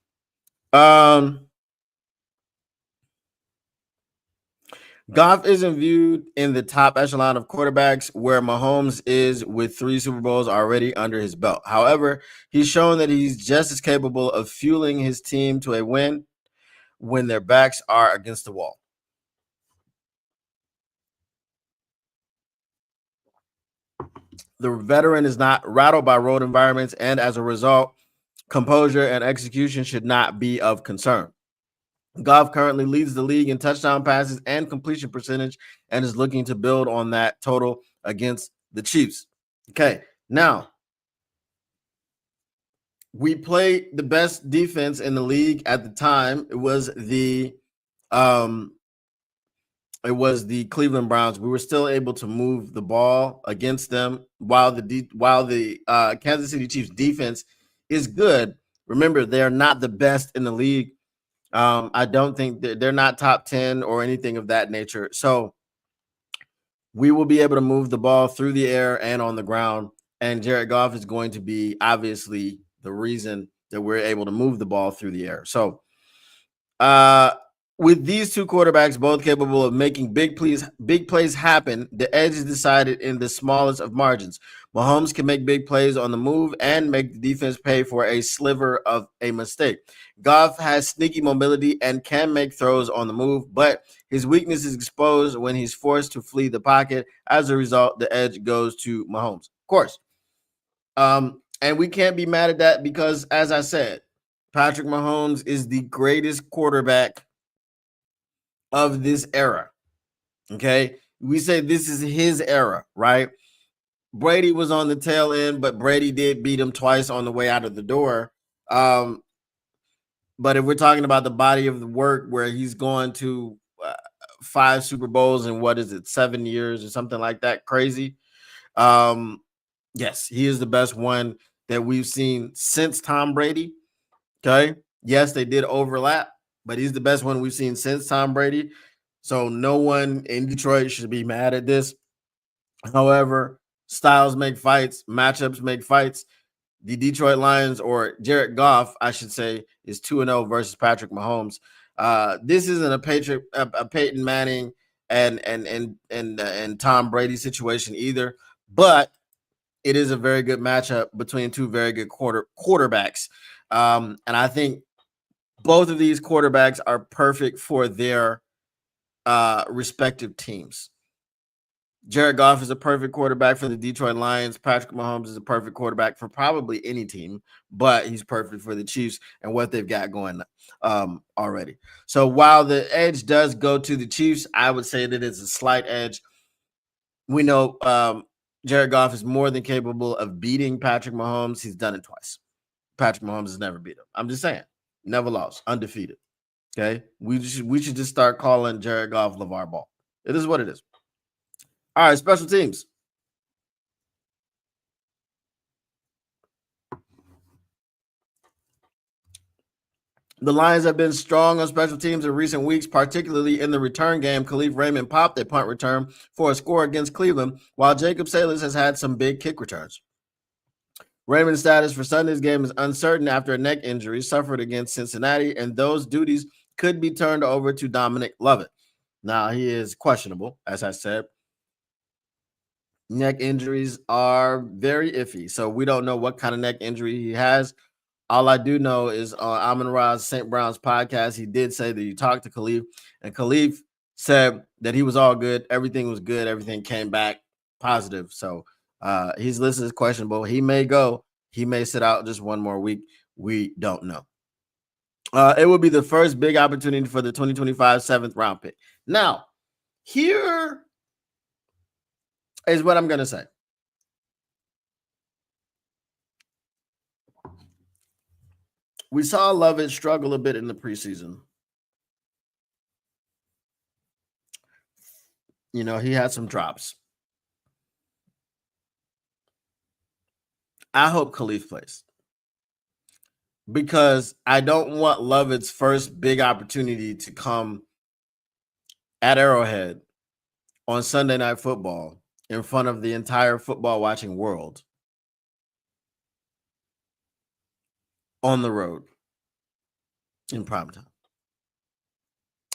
Goff isn't viewed in the top echelon of quarterbacks where Mahomes is with 3 Super Bowls already under his belt. However, he's shown that he's just as capable of fueling his team to a win when their backs are against the wall. The veteran is not rattled by road environments, and as a result, composure and execution should not be of concern. Goff currently leads the league in touchdown passes and completion percentage and is looking to build on that total against the Chiefs. Okay, now we played the best defense in the league at the time. It was the Cleveland Browns. We were still able to move the ball against them while the Kansas City Chiefs defense is good. Remember, they're not the best in the league. I don't think they're not top 10 or anything of that nature. So we will be able to move the ball through the air and on the ground. And Jared Goff is going to be obviously the reason that we're able to move the ball through the air. So with these two quarterbacks both capable of making big plays happen, the edge is decided in the smallest of margins. Mahomes can make big plays on the move and make the defense pay for a sliver of a mistake. Goff has sneaky mobility and can make throws on the move, but his weakness is exposed when he's forced to flee the pocket. As a result, the edge goes to Mahomes. Of course. And we can't be mad at that because, as I said, Patrick Mahomes is the greatest quarterback of this era. Okay. We say this is his era, right? Brady was on the tail end, but Brady did beat him twice on the way out of the door. But if we're talking about the body of the work where he's going to 5 Super Bowls in 7 years or something like that, crazy. Yes, he is the best one that we've seen since Tom Brady. Okay. Yes, they did overlap, but he's the best one we've seen since Tom Brady. So no one in Detroit should be mad at this. However, styles make fights, matchups make fights. The Detroit Lions, or Jared Goff, I should say, is 2-0 versus Patrick Mahomes. This isn't a Peyton Manning and Tom Brady situation either, but it is a very good matchup between two very good quarterbacks. And I think both of these quarterbacks are perfect for their respective teams. Jared Goff is a perfect quarterback for the Detroit Lions. Patrick Mahomes is a perfect quarterback for probably any team, but he's perfect for the Chiefs and what they've got going already. So while the edge does go to the Chiefs, I would say that it's a slight edge. We know Jared Goff is more than capable of beating Patrick Mahomes. He's done it twice. Patrick Mahomes has never beat him. I'm just saying, never lost, undefeated. Okay, we should just start calling Jared Goff LeVar Ball. It is what it is. All right, special teams. The Lions have been strong on special teams in recent weeks, particularly in the return game. Khalif Raymond popped a punt return for a score against Cleveland, while Jacob Salas has had some big kick returns. Raymond's status for Sunday's game is uncertain after a neck injury suffered against Cincinnati, and those duties could be turned over to Dominic Lovett. Now, he is questionable, as I said. Neck injuries are very iffy, so we don't know what kind of neck injury he has. All I do know is on Amon Ra's St. Brown's podcast, he did say that he talked to Khalif, and Khalif said that he was all good. Everything was good. Everything came back positive. So he's listed as questionable. He may go. He may sit out just one more week. We don't know. It will be the first big opportunity for the 2025 7th round pick. Now, here is what I'm going to say. We saw Lovett struggle a bit in the preseason. You know, he had some drops. I hope Khalif plays because I don't want Lovett's first big opportunity to come at Arrowhead on Sunday Night Football in front of the entire football watching world on the road in primetime.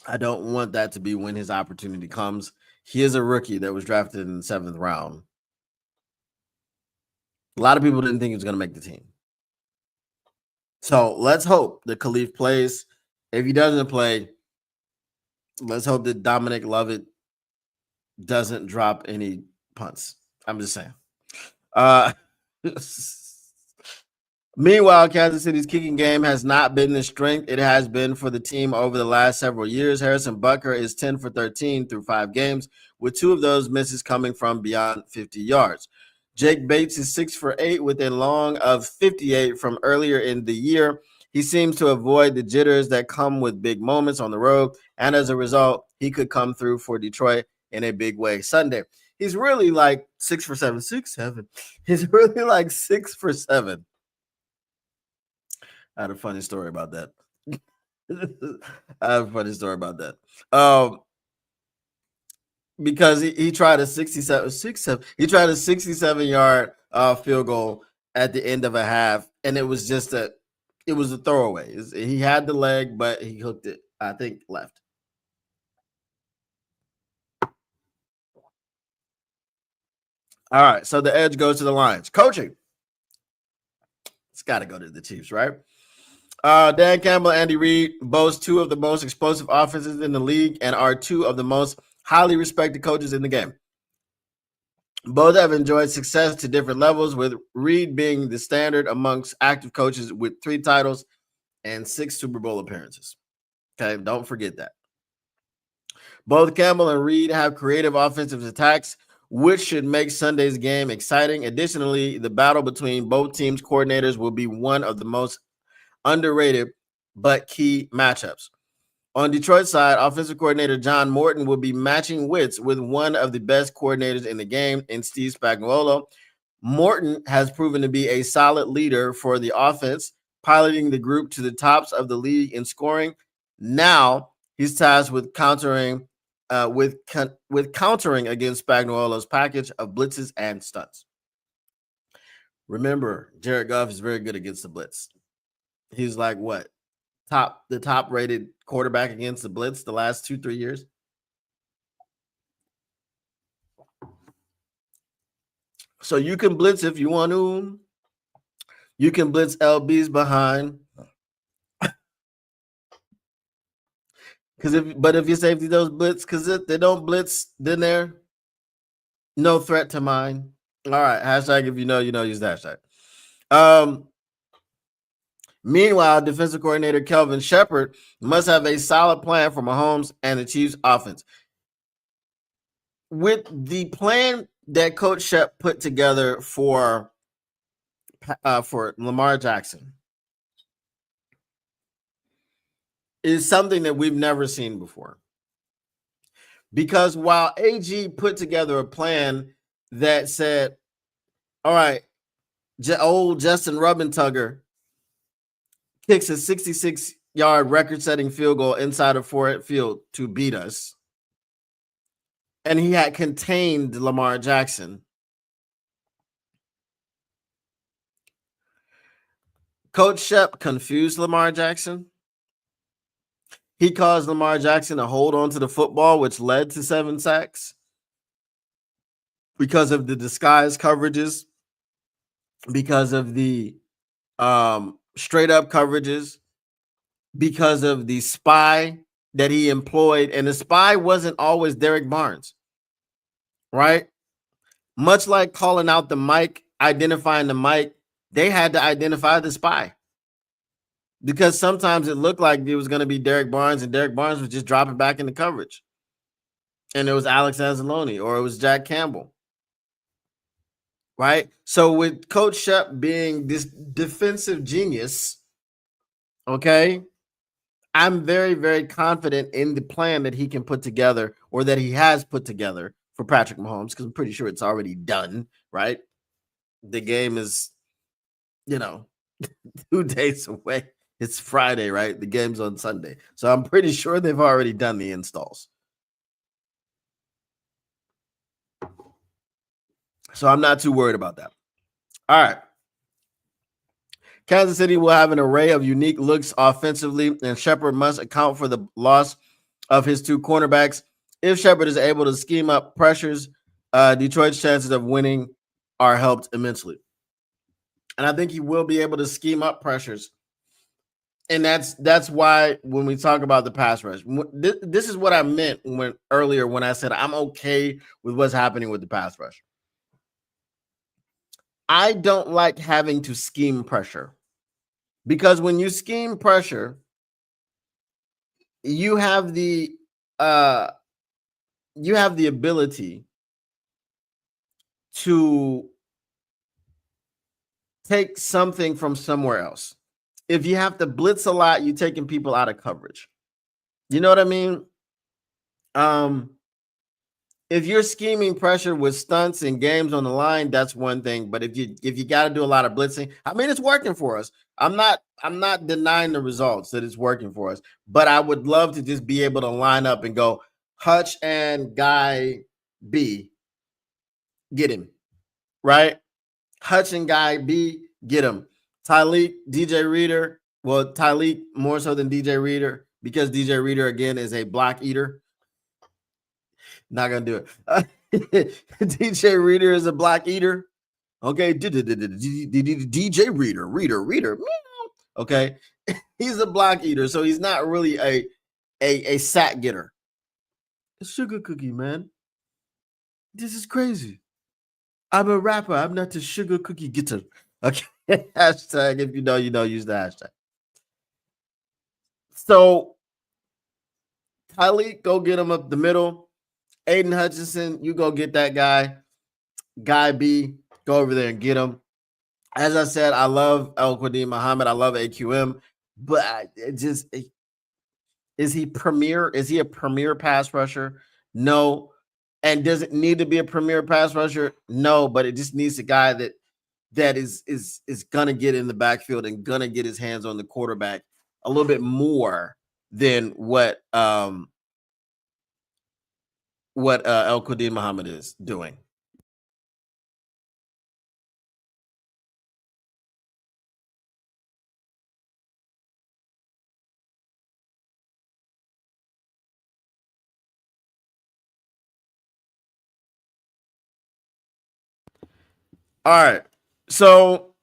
I don't want that to be when his opportunity comes. He is a rookie that was drafted in the 7th round. A lot of people didn't think he was going to make the team. So let's hope that Khalif plays. If he doesn't play, let's hope that Dominic Lovett doesn't drop any punts. I'm just saying. Meanwhile, Kansas City's kicking game has not been the strength it has been for the team over the last several years. Harrison Butker is 10 for 13 through 5 games, with 2 of those misses coming from beyond 50 yards. Jake Bates is 6 for 8 with a long of 58 from earlier in the year. He seems to avoid the jitters that come with big moments on the road, and as a result, he could come through for Detroit in a big way Sunday. He's really like 6 for 7, 6, 7. He's really like 6 for 7. I had a funny story about that. Because he tried a 67-yard field goal at the end of a half, and it was a throwaway. He had the leg, but he hooked it, I think, left. All right, so the edge goes to the Lions. Coaching. It's got to go to the Chiefs, right? Dan Campbell, Andy Reid boast 2 of the most explosive offenses in the league and are 2 of the most highly respected coaches in the game. Both have enjoyed success to different levels, with Reid being the standard amongst active coaches with 3 titles and 6 Super Bowl appearances. Okay, don't forget that. Both Campbell and Reid have creative offensive attacks, which should make Sunday's game exciting. Additionally, the battle between both teams' coordinators will be one of the most underrated but key matchups. On Detroit's side, offensive coordinator John Morton will be matching wits with one of the best coordinators in the game in Steve Spagnuolo. Morton has proven to be a solid leader for the offense, piloting the group to the tops of the league in scoring. Now he's tasked with countering against Spagnuolo's package of blitzes and stunts. Remember, Jared Goff is very good against the blitz. He's like what? The top rated quarterback against the blitz the last 2-3 years. So you can blitz if you want to. You can blitz LBs behind. But if your safety does blitz, because if they don't blitz, then they're no threat to mine. All right, hashtag if you know, use the hashtag. Meanwhile, defensive coordinator Kelvin Shepard must have a solid plan for Mahomes and the Chiefs offense. With the plan that Coach Shep put together for Lamar Jackson is something that we've never seen before. Because while AG put together a plan that said, all right, old Justin Rubentugger kicks a 66-yard record-setting field goal inside of Ford Field to beat us, and he had contained Lamar Jackson. Coach Shep confused Lamar Jackson. He caused Lamar Jackson to hold on to the football, which led to 7 sacks because of the disguised coverages, because of the straight up coverages, because of the spy that he employed. And the spy wasn't always Derek Barnes, right? Much like calling out the mic, identifying the mic, they had to identify the spy, because sometimes it looked like it was going to be Derek Barnes, and Derek Barnes was just dropping back into coverage. And it was Alex Anzalone, or it was Jack Campbell. Right? So with Coach Shep being this defensive genius, okay, I'm very, very confident in the plan that he can put together, or that he has put together for Patrick Mahomes, because I'm pretty sure it's already done, right? The game is, 2 days away. It's Friday, right? The game's on Sunday. So I'm pretty sure they've already done the installs. So I'm not too worried about that. All right. Kansas City will have an array of unique looks offensively, and Shepard must account for the loss of his 2 cornerbacks. If Shepard is able to scheme up pressures, Detroit's chances of winning are helped immensely. And I think he will be able to scheme up pressures. And that's why when we talk about the pass rush, this is what I meant earlier when I said I'm okay with what's happening with the pass rush. I don't like having to scheme pressure, because when you scheme pressure, you have the ability to take something from somewhere else. If you have to blitz a lot, you're taking people out of coverage. You know what I mean? If you're scheming pressure with stunts and games on the line, that's one thing. But if you got to do a lot of blitzing, I mean, it's working for us. I'm not denying the results that it's working for us, but I would love to just be able to line up and go Hutch and guy B, get him, right? Hutch and guy B, get him. Tyleek, DJ Reader. Well, Tyleek more so than DJ Reader, because DJ Reader again is a block eater. Not gonna do it. DJ Reader is a block eater. Okay, DJ Reader. Okay, he's a block eater, so he's not really a sack getter. A sugar cookie, man. This is crazy. I'm a rapper. I'm not a sugar cookie getter. Okay, hashtag. If you know, use the hashtag. So Tyleek, go get him up the middle. Aiden Hutchinson, you go get that guy. Guy B, go over there and get him. As I said, I love El-Quadin Muhammad. I love AQM, but is he premier? Is he a premier pass rusher? No. And does it need to be a premier pass rusher? No, but it just needs a guy that is gonna get in the backfield and gonna get his hands on the quarterback a little bit more than what El-Quadin Muhammad is doing. All right. So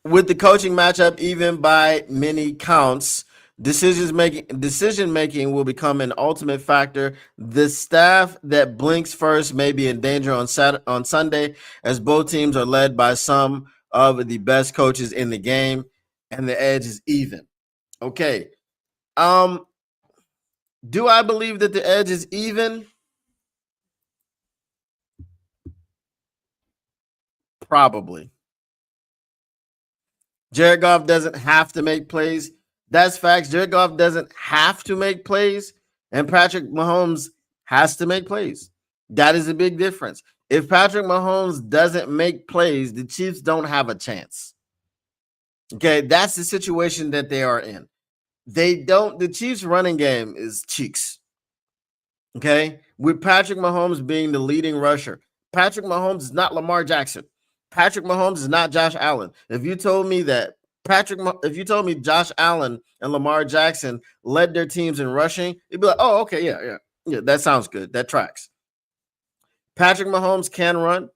with the coaching matchup, even by many counts, decision making will become an ultimate factor. The staff that blinks first may be in danger on Sunday, as both teams are led by some of the best coaches in the game, and the edge is even. Okay. Do I believe that the edge is even? Probably. Jared Goff doesn't have to make plays. That's facts. Jared Goff doesn't have to make plays, and Patrick Mahomes has to make plays. That is a big difference. If Patrick Mahomes doesn't make plays, the Chiefs don't have a chance. Okay, that's the situation that they are in. The Chiefs running game is cheeks. Okay, with Patrick Mahomes being the leading rusher. Patrick Mahomes is not Lamar Jackson. Patrick Mahomes is not Josh Allen. If you told me Josh Allen and Lamar Jackson led their teams in rushing, you'd be like, oh, okay, yeah, that sounds good. That tracks. Patrick Mahomes can run.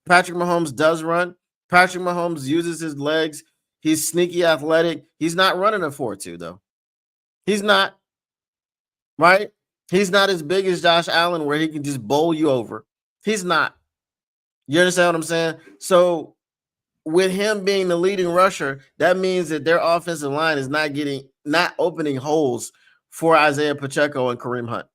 Patrick Mahomes does run. Patrick Mahomes uses his legs. He's sneaky athletic. He's not running a 4.2, though. He's not. Right? He's not as big as Josh Allen where he can just bowl you over. He's not. You understand what I'm saying? So with him being the leading rusher, that means that their offensive line is not opening holes for Isaiah Pacheco and Kareem Hunt.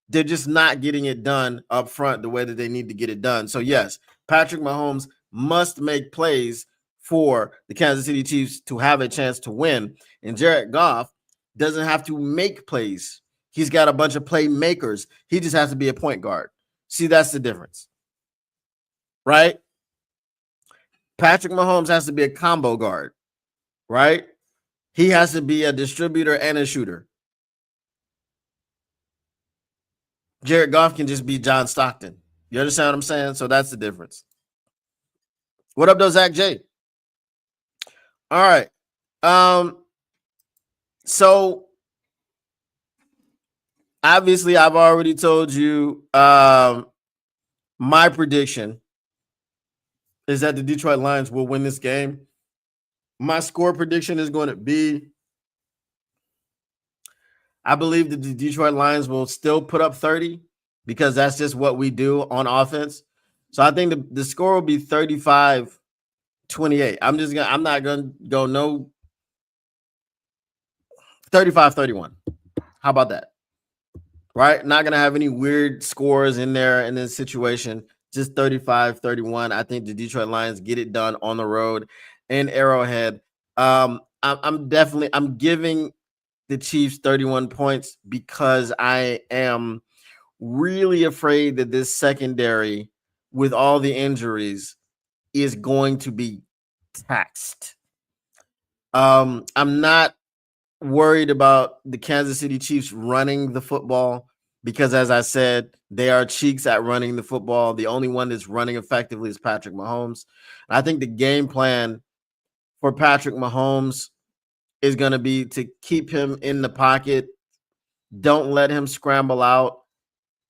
They're just not getting it done up front the way that they need to get it done. So yes, Patrick Mahomes must make plays for the Kansas City Chiefs to have a chance to win. And Jared Goff doesn't have to make plays. He's got a bunch of playmakers. He just has to be a point guard. See, that's the difference, right? Patrick Mahomes has to be a combo guard, right? He has to be a distributor and a shooter. Jared Goff can just be John Stockton. You understand what I'm saying? So that's the difference. What up, though, Zach J? All right. So obviously, I've already told you my prediction is that the Detroit Lions will win this game. My score prediction is going to be, I believe that the Detroit Lions will still put up 30 because that's just what we do on offense. So I think the score will be 35-28. I'm not gonna go no 35-31. How about that? Right? Not gonna have any weird scores in there in this situation. Just 35-31. I think the Detroit Lions get it done on the road in Arrowhead. I'm giving the Chiefs 31 points because I am really afraid that this secondary, with all the injuries, is going to be taxed. I'm not worried about the Kansas City Chiefs running the football because, as I said, they are cheeks at running the football. The only one that's running effectively is Patrick Mahomes. I think the game plan for Patrick Mahomes is going to be to keep him in the pocket. Don't let him scramble out.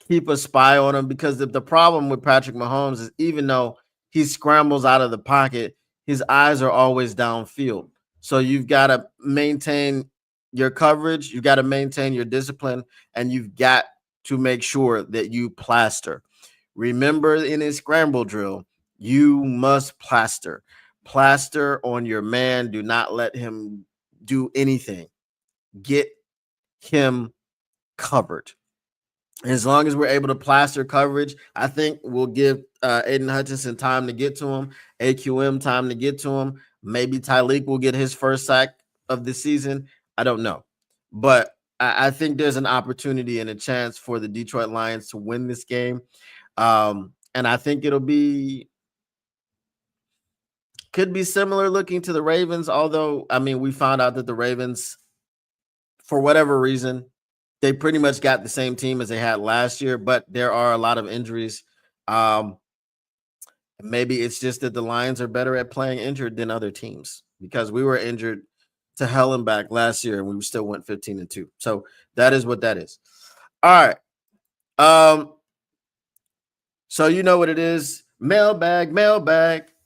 Keep a spy on him, because the problem with Patrick Mahomes is, even though he scrambles out of the pocket, his eyes are always downfield. So you've got to maintain your coverage, you've got to maintain your discipline, and you've got to make sure that you plaster. Remember, in his scramble drill, you must plaster. Plaster on your man. Do not let him do anything. Get him covered. As long as we're able to plaster coverage, I think we'll give Aiden Hutchinson time to get to him, AQM time to get to him. Maybe Tyleek will get his first sack of the season. I don't know. But I think there's an opportunity and a chance for the Detroit Lions to win this game. And I think could be similar looking to the Ravens, although, I mean, we found out that the Ravens, for whatever reason, they pretty much got the same team as they had last year, but there are a lot of injuries. Maybe it's just that the Lions are better at playing injured than other teams, because we were injured to hell and back last year and we still went 15-2. So that is what that is. All right. So you know what it is. Mailbag.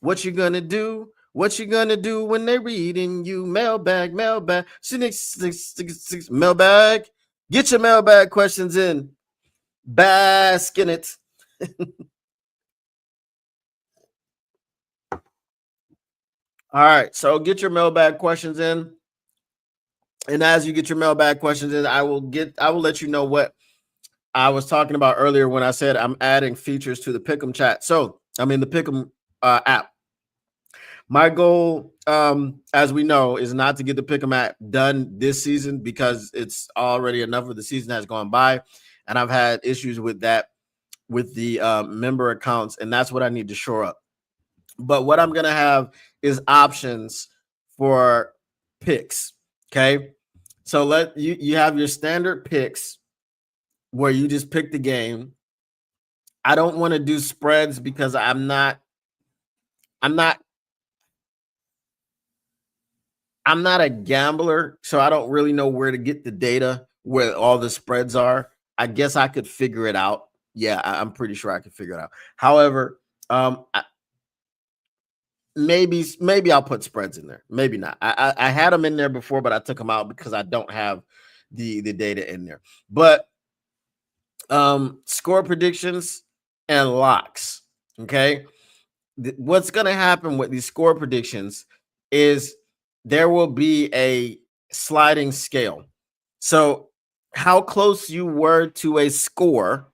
What you gonna do? What you gonna do when they're reading you? Mailbag. Mailbag. Get your mailbag questions in. Bask in it. All right. So get your mailbag questions in. And as you get your mailbag questions in, I will let you know what I was talking about earlier when I said I'm adding features to the Pick'em chat. So, I mean, the Pick'em app. My goal, as we know, is not to get the Pick'em app done this season, because it's already enough of the season has gone by. And I've had issues with that, with the member accounts. And that's what I need to shore up. But what I'm going to have is options for picks. Okay. So you have your standard picks where you just pick the game. I don't want to do spreads because I'm not a gambler, so I don't really know where to get the data where all the spreads are. I guess I could figure it out. Yeah, I'm pretty sure I could figure it out. However, maybe I'll put spreads in there. Maybe not. I had them in there before, but I took them out because I don't have the data in there. But score predictions and locks. Okay. What's going to happen with these score predictions is there will be a sliding scale. So, how close you were to a score,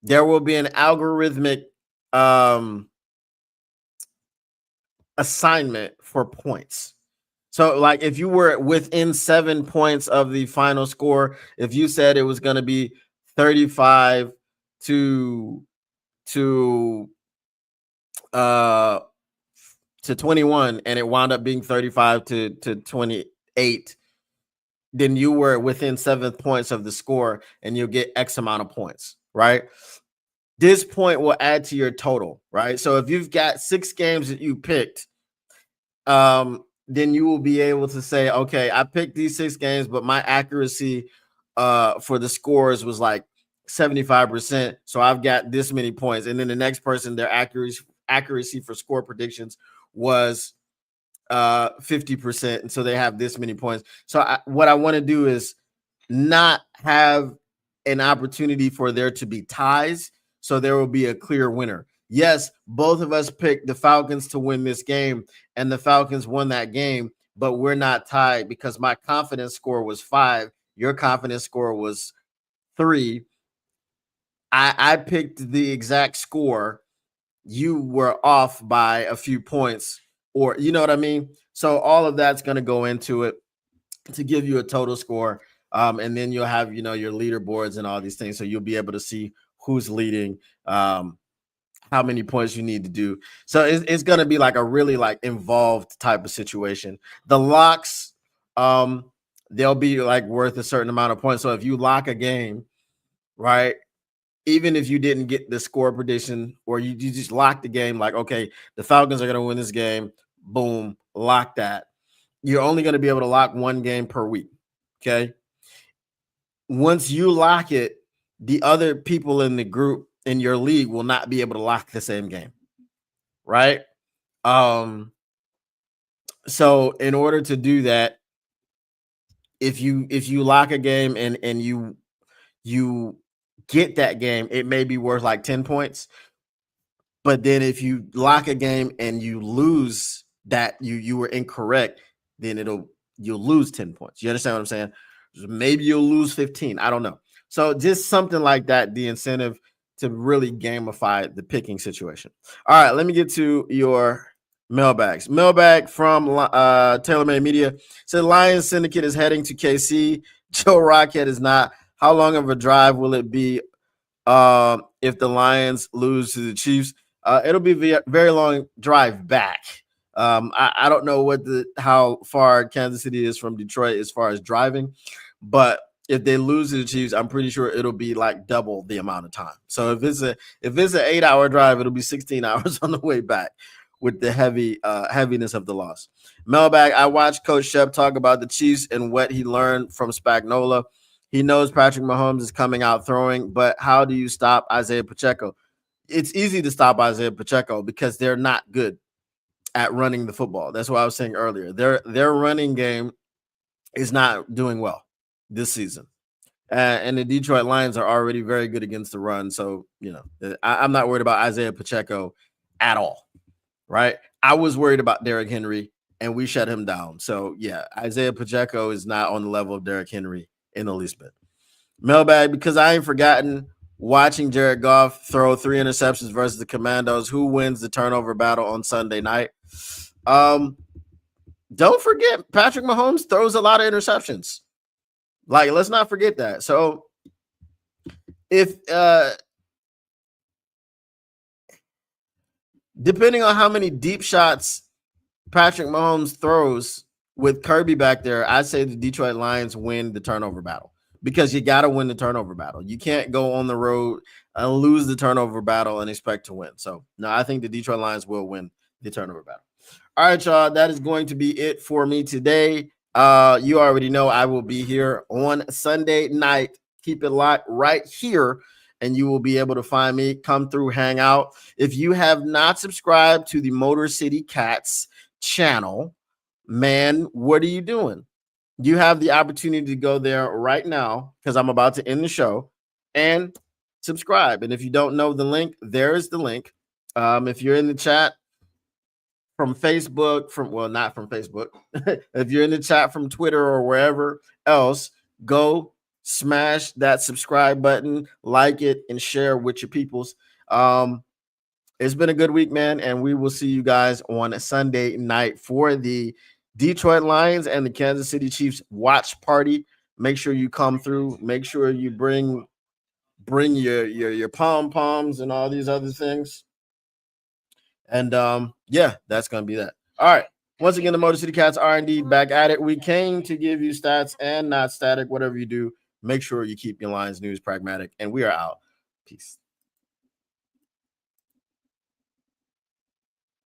there will be an algorithmic assignment for points. So, like if you were within 7 points of the final score, if you said it was going to be 35 to to uh to 21 and it wound up being 35 to 28, then you were within 7 points of the score and you'll get X amount of points, right? This point will add to your total, right? So if you've got 6 games that you picked, then you will be able to say, okay, I picked these 6 games, but my accuracy for the scores was like 75%. So I've got this many points. And then the next person, their accuracy for score predictions was 50%. And so they have this many points. So what I want to do is not have an opportunity for there to be ties. So there will be a clear winner. Yes, both of us picked the Falcons to win this game, and the Falcons won that game, but we're not tied because my confidence score was 5. Your confidence score was 3. I picked the exact score. You were off by a few points, or you know what I mean? So all of that's going to go into it to give you a total score. And then you'll have, your leaderboards and all these things. So you'll be able to see who's leading, how many points you need to do. So it's going to be like a really like involved type of situation. The locks, they'll be like worth a certain amount of points. So if you lock a game, right, even if you didn't get the score prediction or you just lock the game, like, okay, the Falcons are going to win this game, boom, lock that. You're only going to be able to lock 1 game per week. Okay. Once you lock it, the other people in the group in your league will not be able to lock the same game. Right. So in order to do that, if you lock a game and you get that game, it may be worth like 10 points. But then if you lock a game and you lose that, you were incorrect, then you'll lose 10 points. You understand what I'm saying? Maybe you'll lose 15. I don't know. So just something like that, the incentive to really gamify the picking situation. All right, let me get to your mailbags. Mailbag from TaylorMade Media said Lions Syndicate is heading to KC. Joe Rockhead is not. How long of a drive will it be if the Lions lose to the Chiefs? It'll be a very long drive back. I don't know how far Kansas City is from Detroit as far as driving, but if they lose to the Chiefs, I'm pretty sure it'll be like double the amount of time. So if it's an 8-hour drive, it'll be 16 hours on the way back with the heaviness of the loss. Mailbag, I watched Coach Shep talk about the Chiefs and what he learned from Spagnuolo. He knows Patrick Mahomes is coming out throwing, but how do you stop Isaiah Pacheco? It's easy to stop Isaiah Pacheco because they're not good at running the football. That's what I was saying earlier. Their running game is not doing well this season. And the Detroit Lions are already very good against the run. So, I'm not worried about Isaiah Pacheco at all, right? I was worried about Derrick Henry, and we shut him down. So, yeah, Isaiah Pacheco is not on the level of Derrick Henry in the least bit. Mailbag, because I ain't forgotten watching Jared Goff throw 3 interceptions versus the Commandos. Who wins the turnover battle on Sunday night? Don't forget, Patrick Mahomes throws a lot of interceptions. Like, let's not forget that. So, if depending on how many deep shots Patrick Mahomes throws with Kirby back there, I say the Detroit Lions win the turnover battle because you got to win the turnover battle. You can't go on the road and lose the turnover battle and expect to win. So, no, I think the Detroit Lions will win the turnover battle. All right, y'all, that is going to be it for me today. You already know I will be here on Sunday night. Keep it locked right here, and you will be able to find me. Come through, hang out. If you have not subscribed to the Motor City Cats channel, man, what are you doing? You have the opportunity to go there right now because I'm about to end the show and subscribe. And if you don't know the link, there is the link. If you're in the chat from Facebook, not from Facebook, if you're in the chat from Twitter or wherever else, go smash that subscribe button, like it, and share with your peoples. It's been a good week, man, and we will see you guys on a Sunday night for the Detroit Lions and the Kansas City Chiefs watch party. Make sure you come through. Make sure you bring your pom-poms and all these other things. And yeah, that's gonna be that. All right. Once again, the Motor City Cats are indeed back at it. We came to give you stats and not static. Whatever you do, make sure you keep your Lions news pragmatic. And we are out. Peace.